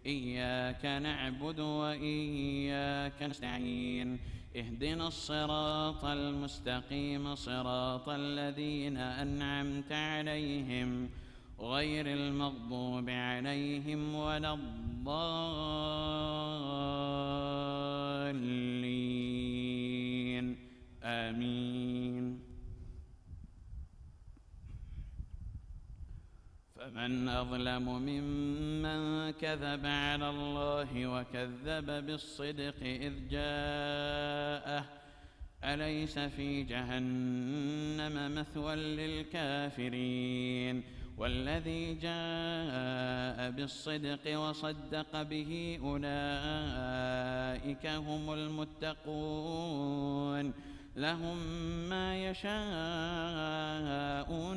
Speaker 1: إياك نعبد وإياك نستعين اهدنا الصراط المستقيم صراط الذين أنعمت عليهم غير المغضوب عليهم ولا الضالين آمين. فمن أظلم ممن كذب على الله وكذب بالصدق إذ جاءه أليس في جهنم مثوى للكافرين والذي جاء بالصدق وصدق به أولئك هم المتقون لهم ما يشاءون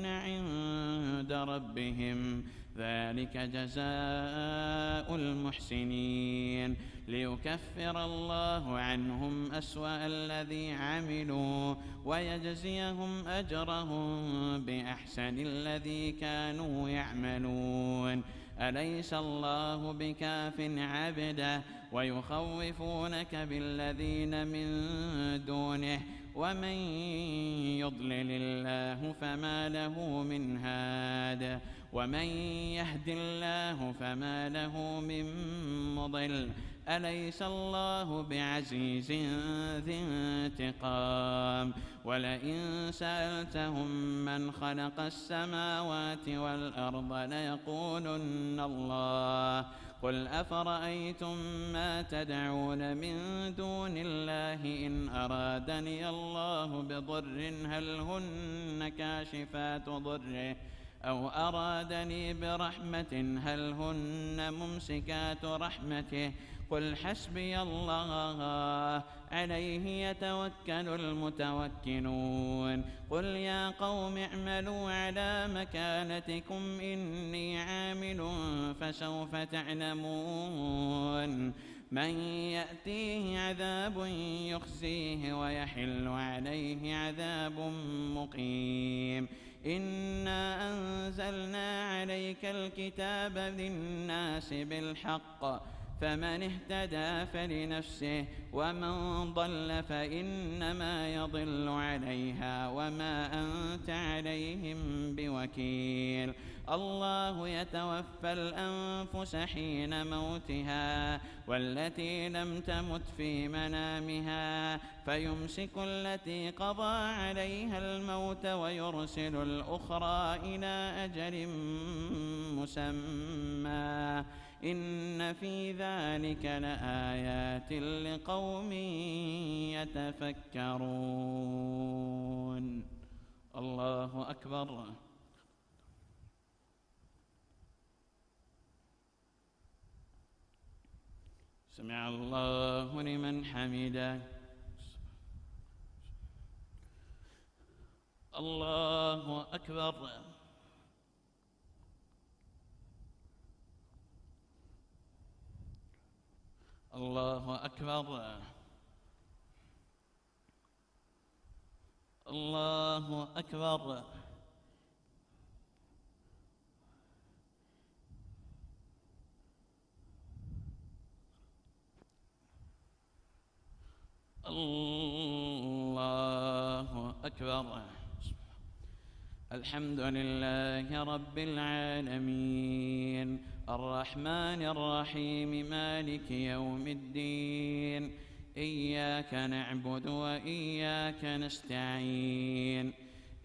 Speaker 1: عند ربهم ذلك جزاء المحسنين ليكفر الله عنهم أسوأ الذي عملوا ويجزيهم أجرهم بأحسن الذي كانوا يعملون أليس الله بكاف عبده ويخوفونك بالذين من دونه ومن يضلل الله فما له من هاد ومن يهد الله فما له من مضل أليس الله بعزيز ذي انتقام ولئن سألتهم من خلق السماوات والأرض ليقولن الله قل أفرأيتم ما تدعون من دون الله إن أرادني الله بضر هل هن كاشفات ضره أو أرادني برحمة هل هن ممسكات رحمته قل حسبي الله عليه يتوكل المتوكلون قل يا قوم اعملوا على مكانتكم إني عامل فسوف تعلمون من يأتيه عذاب يخزيه ويحل عليه عذاب مقيم إنا أنزلنا عليك الكتاب للناس بالحق فمن اهتدى فلنفسه ومن ضل فإنما يضل عليها وما أنت عليهم بوكيل الله يتوفى الأنفس حين موتها والتي لم تمت في منامها فيمسك التي قضى عليها الموت ويرسل الأخرى إلى أجل مسمى إن في ذلك لآيات لقوم يتفكرون. الله أكبر. سمع الله لمن حمده. الله أكبر. الله أكبر. الله أكبر. الله أكبر. الحمد لله رب العالمين الرحمن الرحيم مالك يوم الدين إياك نعبد وإياك نستعين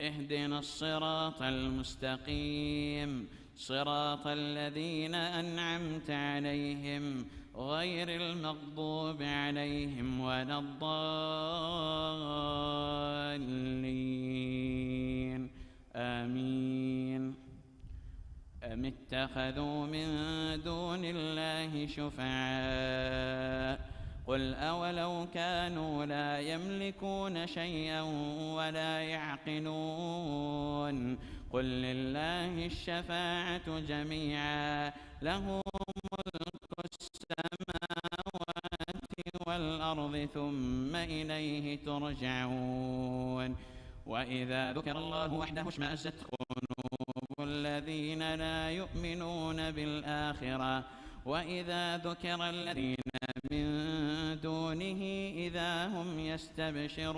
Speaker 1: اهدنا الصراط المستقيم صراط الذين أنعمت عليهم غير المغضوب عليهم ولا الضالين آمين. أم اتخذوا من دون الله شفعاء قل أولو كانوا لا يملكون شيئا ولا يعقلون قل لله الشفاعة جميعا له ملك السماوات والأرض ثم إليه ترجعون. وإذا ذكر الله وحده اشمأزت قلوب الذين لا يؤمنون بالآخرة وإذا ذكر الذين من دونه إذا هم يستبشرون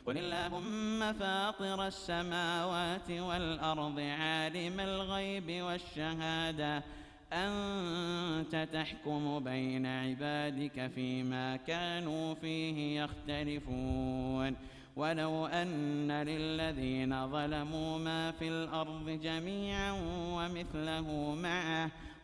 Speaker 1: قل اللهم فاطر السماوات والأرض عالم الغيب والشهادة أنت تحكم بين عبادك فيما كانوا فيه يختلفون ولو أن للذين ظلموا ما في الأرض جميعا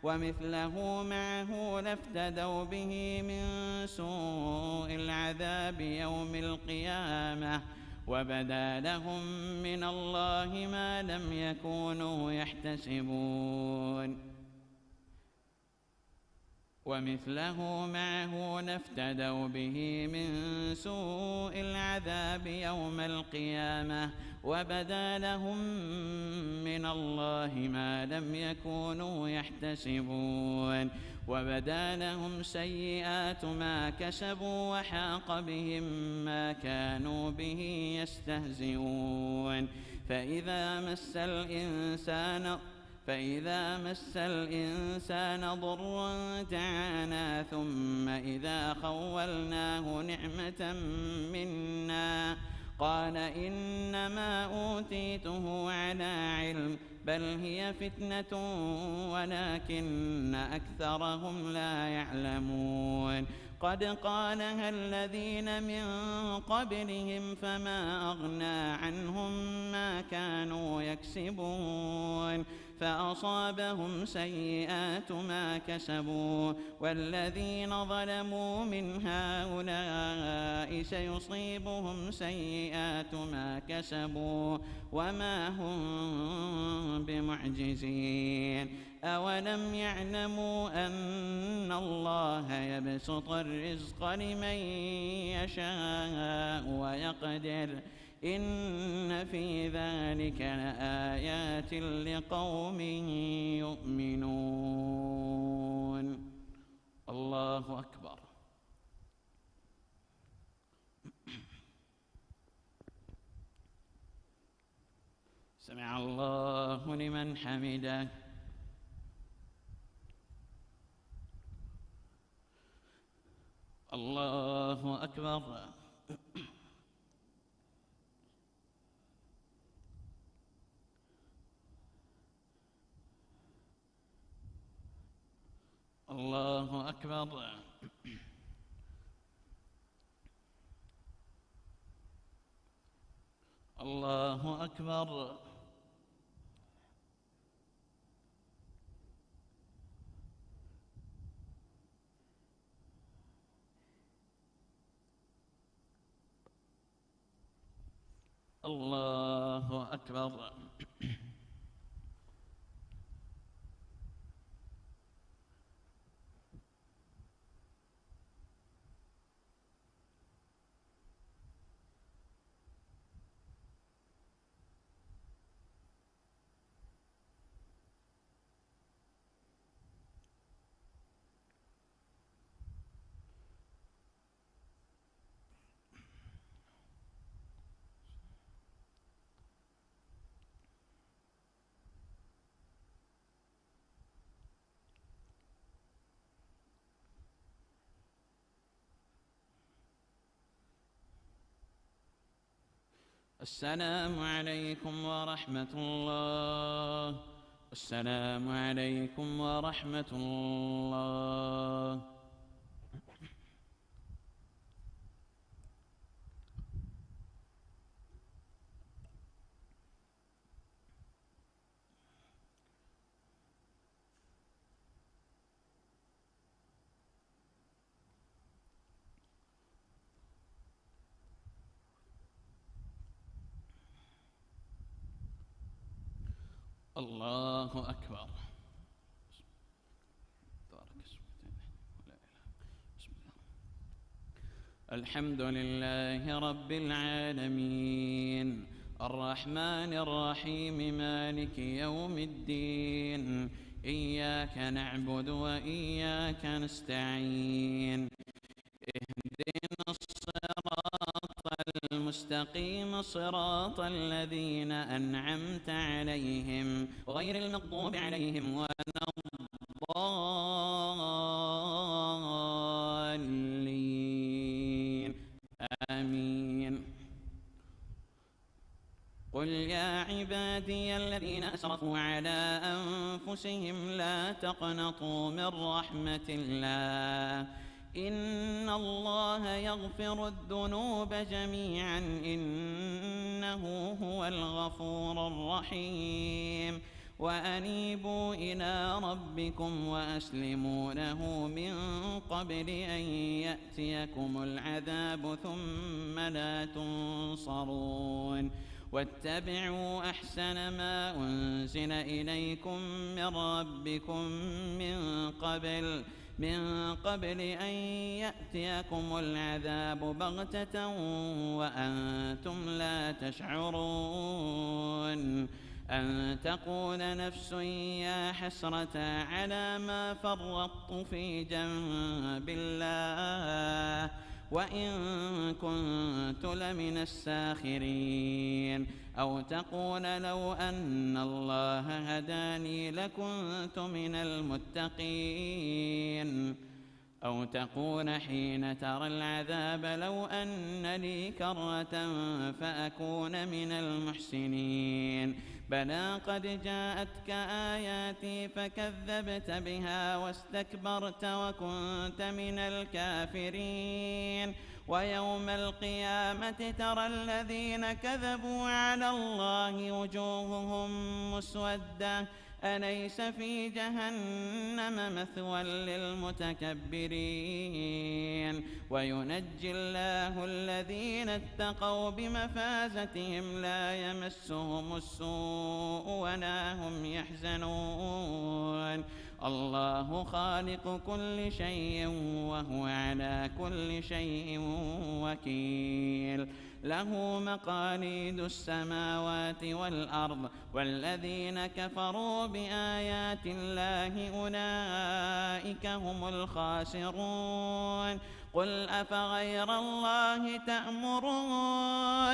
Speaker 1: ومثله معه لافتدوا به من سوء العذاب يوم القيامة وبدا لهم من الله ما لم يكونوا يحتسبون ومثله معه لافتدوا به من سوء العذاب يوم القيامة وبدا لهم من الله ما لم يكونوا يحتسبون وبدا لهم سيئات ما كسبوا وحاق بهم ما كانوا به يستهزئون فإذا مس الإنسان ضر دعانا ثم إذا خولناه نعمة منا قال إنما أوتيته على علم بل هي فتنة ولكن أكثرهم لا يعلمون قد قالها الذين من قبلهم فما أغنى عنهم ما كانوا يكسبون فأصابهم سيئات ما كسبوا والذين ظلموا من هؤلاء سيصيبهم سيئات ما كسبوا وما هم بمعجزين أولم يعلموا أن الله يبسط الرزق لمن يشاء ويقدر إن في ذلك لآيات لقوم يؤمنون الله أكبر سمع الله لمن حمده الله أكبر الله أكبر الله أكبر الله أكبر السلام عليكم ورحمة الله السلام عليكم ورحمة الله الله أكبر الحمد لله رب العالمين الرحمن الرحيم مالك يوم الدين إياك نعبد وإياك نستعين اهدنا الصراط المستقيم صراط الذين أنعمت عليهم غير المغضوب عليهم ولا الضالين قل يا عبادي الذين أسرفوا على أنفسهم لا تقنطوا من رحمة الله إن الله يغفر الذنوب جميعا إنه هو الغفور الرحيم وأنيبوا إلى ربكم وأسلموا له من قبل أن يأتيكم العذاب ثم لا تنصرون واتبعوا أحسن ما أنزل إليكم من ربكم من قبل أن يأتيكم العذاب بغتة وأنتم لا تشعرون أن تقول نفس يا حسرة على ما فرطت في جنب الله وإن كنت لمن الساخرين أو تقول لو أن الله هداني لكنت من المتقين أو تقول حين ترى العذاب لو أن لي كرة فأكون من المحسنين بلى قد جاءتك آياتي فكذبت بها واستكبرت وكنت من الكافرين ويوم القيامة ترى الذين كذبوا على الله وجوههم مسودة أليس في جهنم مثوى للمتكبرين وينجي الله الذين اتقوا بمفازتهم لا يمسهم السوء ولا هم يحزنون الله خالق كل شيء وهو على كل شيء وكيل له مقاليد السماوات والأرض والذين كفروا بآيات الله أولئك هم الخاسرون قل أفغير الله تأمروني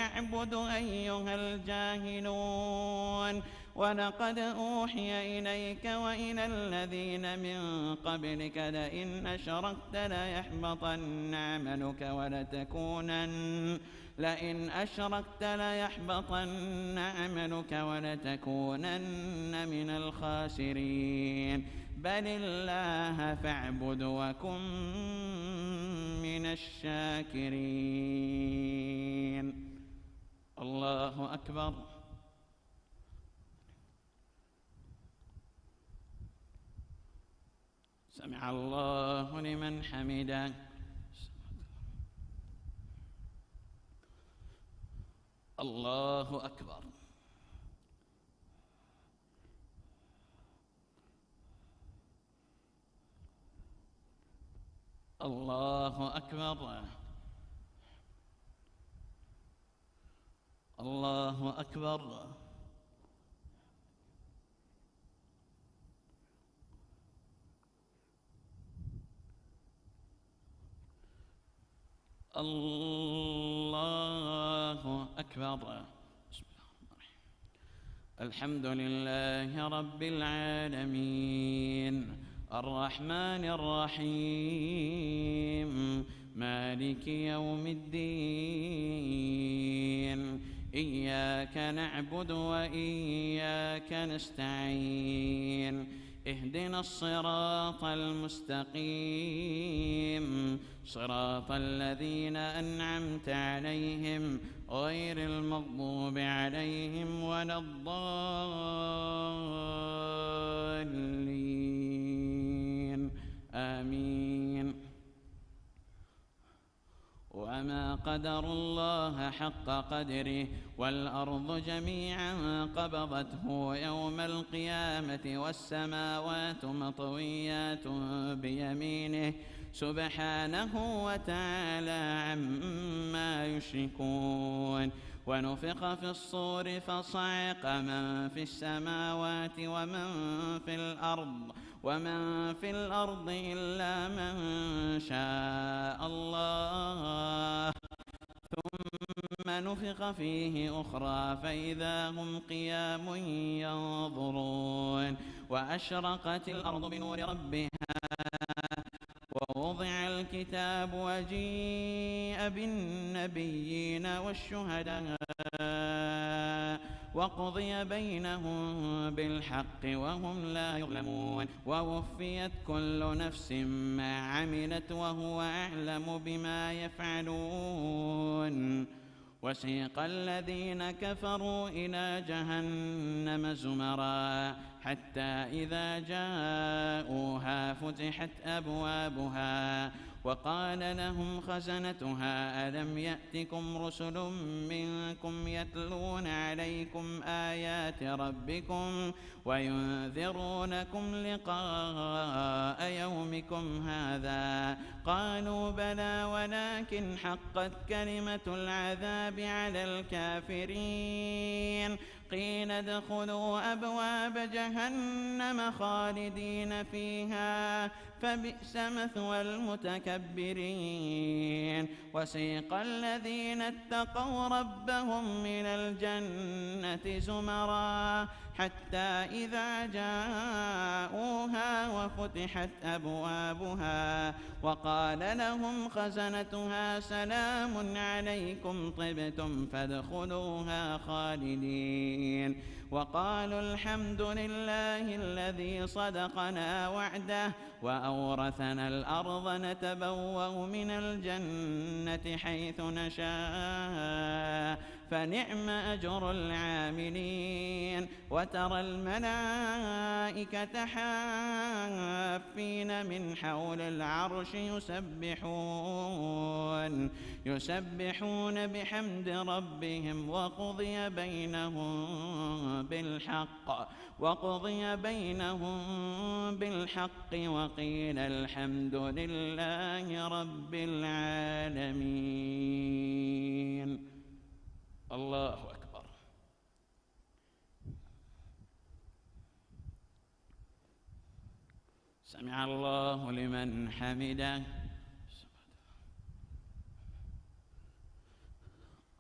Speaker 1: أعبد أيها الجاهلون ولقد أوحي إليك وإلى الذين من قبلك لئن أشركت ليحبطن عملك ولتكونن من الخاسرين بل الله فاعبد وكن من الشاكرين الله أكبر سمع الله لمن حمده الله أكبر الله أكبر الله أكبر الله أكبر بسم الله الرحمن الرحيم الحمد لله رب العالمين الرحمن الرحيم مالك يوم الدين إياك نعبد وإياك نستعين اهدنا الصراط المستقيم صراط الذين أنعمت عليهم غير المغضوب عليهم ولا الضالين آمين وما قدروا الله حق قدره والأرض جميعا قبضته يوم القيامة والسماوات مطويات بيمينه سبحانه وتعالى عما يشركون ونفخ في الصور فصعق من في السماوات ومن في الأرض إلا من شاء الله ثم نفخ فيه أخرى فإذا هم قيام ينظرون وأشرقت الأرض بنور ربها ووضع الكتاب الكتاب وجيء بالنبيين والشهداء وقضي بينهم بالحق وهم لا يظلمون ووفيت كل نفس ما عملت وهو أعلم بما يفعلون وسيق الذين كفروا إلى جهنم زمرا حتى إذا جاءوها فتحت أبوابها وقال لهم خزنتها ألم يأتكم رسل منكم يتلون عليكم آيات ربكم وينذرونكم لقاء يومكم هذا قالوا بلى ولكن حقت كلمة العذاب على الكافرين قيل ادخلوا أبواب جهنم خالدين فيها فبئس مثوى المتكبرين وسيق الذين اتقوا ربهم من الجنة زمرا حتى إذا جاءوها وفتحت أبوابها وقال لهم خزنتها سلام عليكم طبتم فادخلوها خالدين وقالوا الحمد لله الذي صدقنا وعده وأورثنا الأرض نتبوأ من الجنة حيث نشاء فنعم أجر العاملين وترى الملائكة حافين من حول العرش يسبحون بحمد ربهم وقضي بينهم بالحق وقيل الحمد لله رب العالمين. الله أكبر. سمع الله لمن حمده.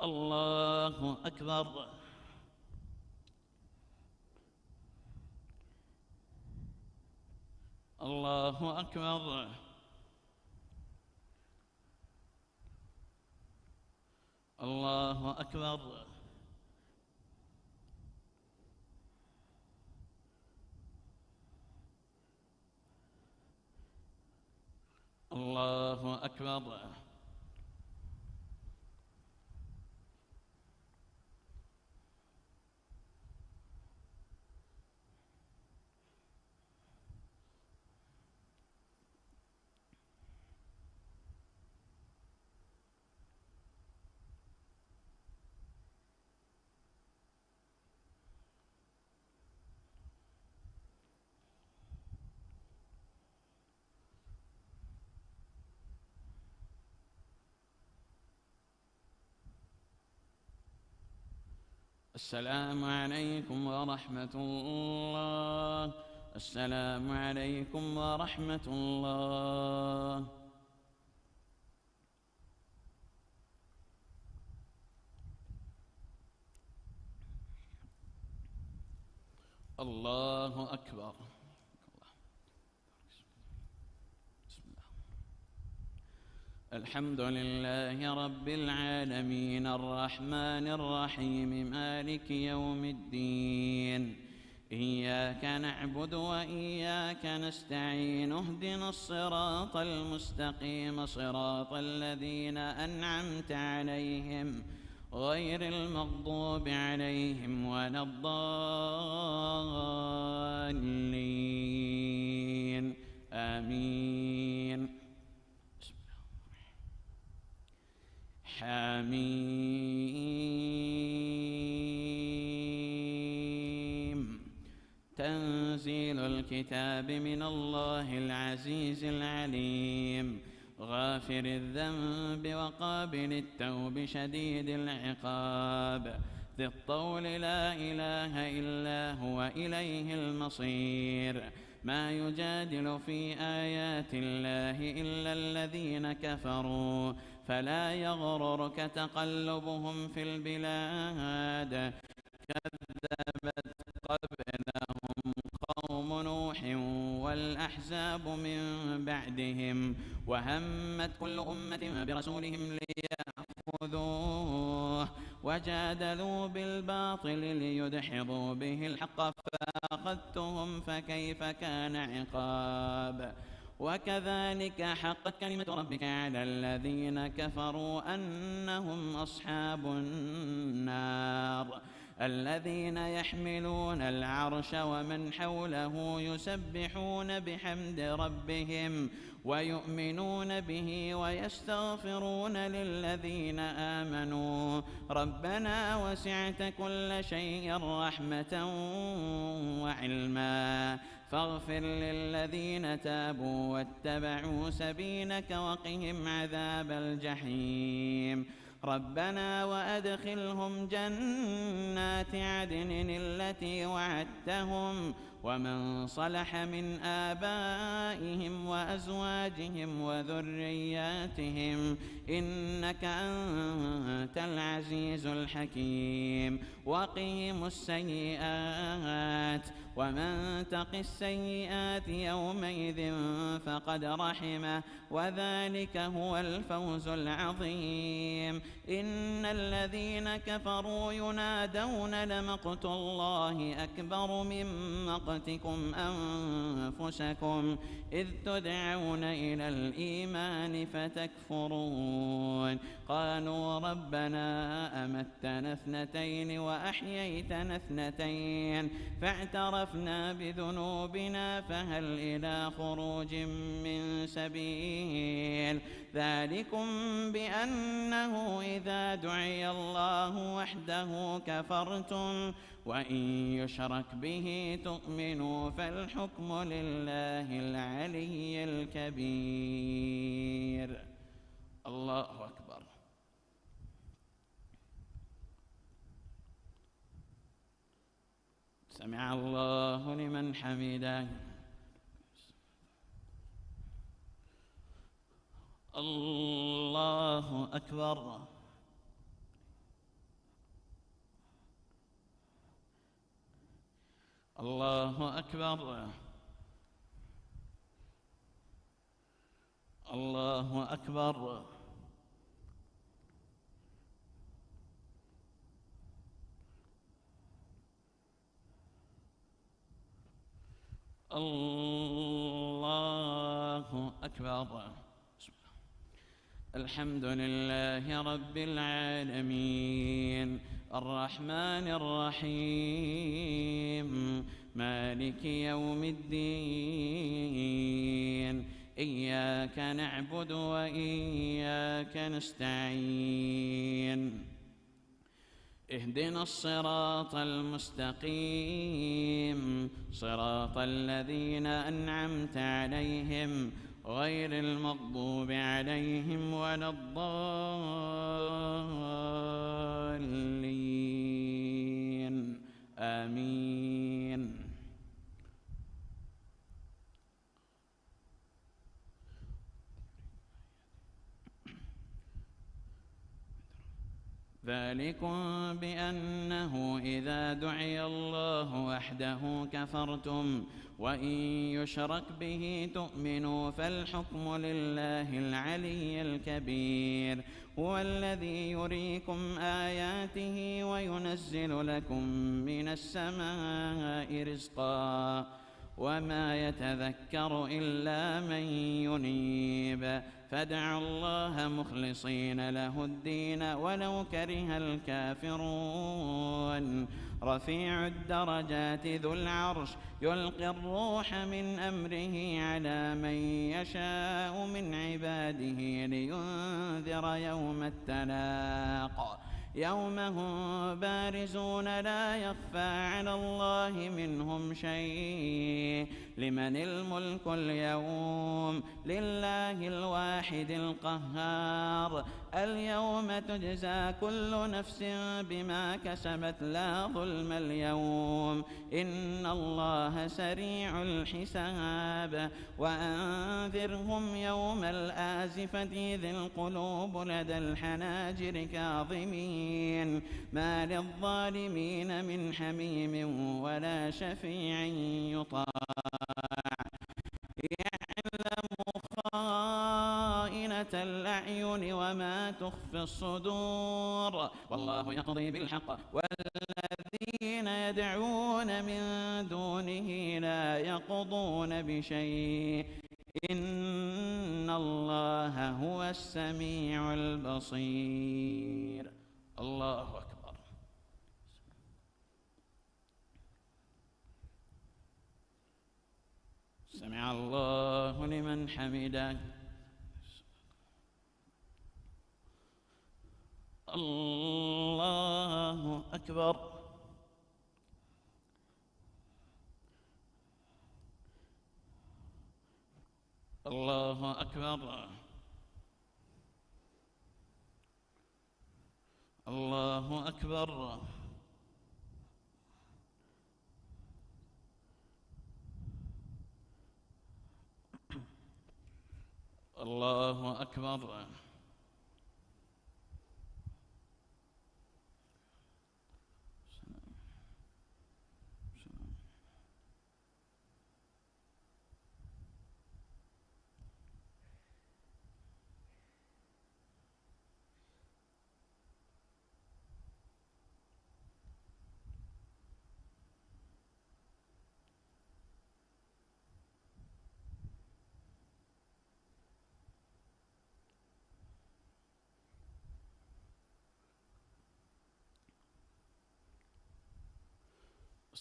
Speaker 1: الله أكبر. الله أكبر. الله أكبر. الله أكبر. السلام عليكم ورحمة الله. السلام عليكم ورحمة الله. الله أكبر. الحمد لله رب العالمين الرحمن الرحيم مالك يوم الدين إياك نعبد وإياك نستعين اهدنا الصراط المستقيم صراط الذين أنعمت عليهم غير المغضوب عليهم ولا الضالين آمين. حميم. تنزيل الكتاب من الله العزيز العليم غافر الذنب وقابل التوب شديد العقاب ذي الطول لا إله إلا هو إليه المصير. ما يجادل في آيات الله إلا الذين كفروا فلا يغررك تقلبهم في البلاد. كذبت قبلهم قوم نوح والأحزاب الأحزاب من بعدهم وهمت كل أمة برسولهم ليأخذوه وجادلوا بالباطل ليدحضوا به الحق فأخذتهم فكيف كان عقاب وكذلك حقت كلمة ربك على الذين كفروا أنهم أصحاب النار الذين يحملون العرش ومن حوله يسبحون بحمد ربهم ويؤمنون به ويستغفرون للذين آمنوا ربنا وسعت كل شيء رحمة وعلما فاغفر للذين تابوا واتبعوا سبيلك وقهم عذاب الجحيم ربنا وأدخلهم جنات عدن التي وعدتهم ومن صلح من آبائهم وأزواجهم وذرياتهم إنك أنت العزيز الحكيم وقهم السيئات ومن تق السيئات يومئذ فقد رحمه وذلك هو الفوز العظيم إن الذين كفروا ينادون لمقت الله أكبر من مقتكم أنفسكم إذ تدعون إلى الإيمان فتكفرون قالوا ربنا أمتنا اثنتين وأحييتنا اثنتين فاعترفنا بذنوبنا فهل إلى خروج من سبيل ذلكم بأنه إذا دعي الله وحده كفرتم وإن يشرك به تؤمنوا فالحكم لله العلي الكبير الله أكبر سمع الله لمن حمده الله أكبر الله أكبر الله أكبر الله أكبر الحمد لله رب العالمين الرحمن الرحيم مالك يوم الدين إياك نعبد وإياك نستعين اهدنا الصراط المستقيم صراط الذين أنعمت عليهم غير المغضوب عليهم ولا الضالين آمين ذلكم بأنه إذا دعي الله وحده كفرتم وإن يشرك به تؤمنوا فالحكم لله العلي الكبير هو الذي يريكم آياته وينزل لكم من السماء رزقا وما يتذكر إلا من ينيب فادعوا الله مخلصين له الدين ولو كره الكافرون رفيع الدرجات ذو العرش يلقي الروح من أمره على من يشاء من عباده لينذر يوم التلاق يوم هم بارزون لا يخفى على الله منهم شيء لمن الملك اليوم لله الواحد القهار اليوم تجزى كل نفس بما كسبت لا ظلم اليوم إن الله سريع الحساب وأنذرهم يوم الآزفة ذي القلوب لدى الحناجر كاظمين ما للظالمين من حميم ولا شفيع يطاع يعلم خائنة الأعين وما تخفي الصدور والله يقضي بالحق والذين يدعون من دونه لا يقضون بشيء إن الله هو السميع البصير. الله أكبر. سمع الله لمن حمده. الله أكبر. الله أكبر. الله أكبر. الله أكبر.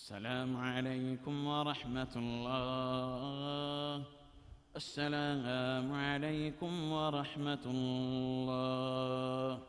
Speaker 1: السلام عليكم ورحمة الله. السلام عليكم ورحمة الله.